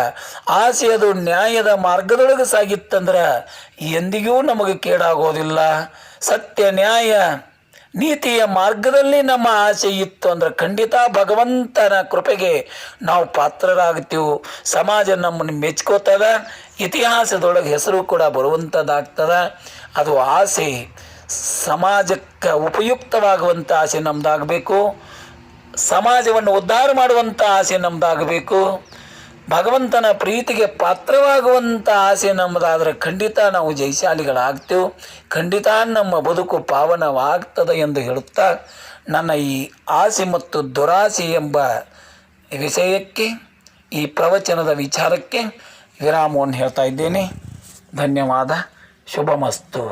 Speaker 1: ಆಸೆ ಅದು ನ್ಯಾಯದ ಮಾರ್ಗದೊಳಗೆ ಸಾಗಿತ್ತಂದ್ರೆ ಎಂದಿಗೂ ನಮಗೆ ಕೇಡಾಗೋದಿಲ್ಲ. ಸತ್ಯ ನ್ಯಾಯ ನೀತಿಯ ಮಾರ್ಗದಲ್ಲಿ ನಮ್ಮ ಆಸೆ ಇತ್ತು ಅಂದ್ರೆ ಖಂಡಿತ ಭಗವಂತನ ಕೃಪೆಗೆ ನಾವು ಪಾತ್ರರಾಗ್ತೀವಿ. ಸಮಾಜ ನಮ್ಮನ್ನು ಮೆಚ್ಕೋತದ, ಇತಿಹಾಸದೊಳಗೆ ಹೆಸರು ಕೂಡ ಬರುವಂಥದ್ದಾಗ್ತದೆ. ಅದು ಆಸೆ ಸಮಾಜಕ್ಕೆ ಉಪಯುಕ್ತವಾಗುವಂಥ ಆಸೆ ನಮ್ಮದಾಗಬೇಕು. ಸಮಾಜವನ್ನು ಉದ್ಧಾರ ಮಾಡುವಂಥ ಆಸೆ ನಮ್ಮದಾಗಬೇಕು. ಭಗವಂತನ ಪ್ರೀತಿಗೆ ಪಾತ್ರವಾಗುವಂಥ ಆಸೆ ನಮ್ಮದಾದರೆ ಖಂಡಿತ ನಾವು ಜಯಶಾಲಿಗಳಾಗ್ತೇವೆ. ಖಂಡಿತ ನಮ್ಮ ಬದುಕು ಪಾವನವಾಗ್ತದೆ ಎಂದು ಹೇಳುತ್ತಾ ನನ್ನ ಈ ಆಸೆ ಮತ್ತು ದುರಾಸೆ ಎಂಬ ವಿಷಯಕ್ಕೆ, ಈ ಪ್ರವಚನದ ವಿಚಾರಕ್ಕೆ ವಿರಾಮವನ್ನು ಹೇಳ್ತಾ ಇದ್ದೇನೆ. ಧನ್ಯವಾದ. ಶುಭಮಸ್ತು.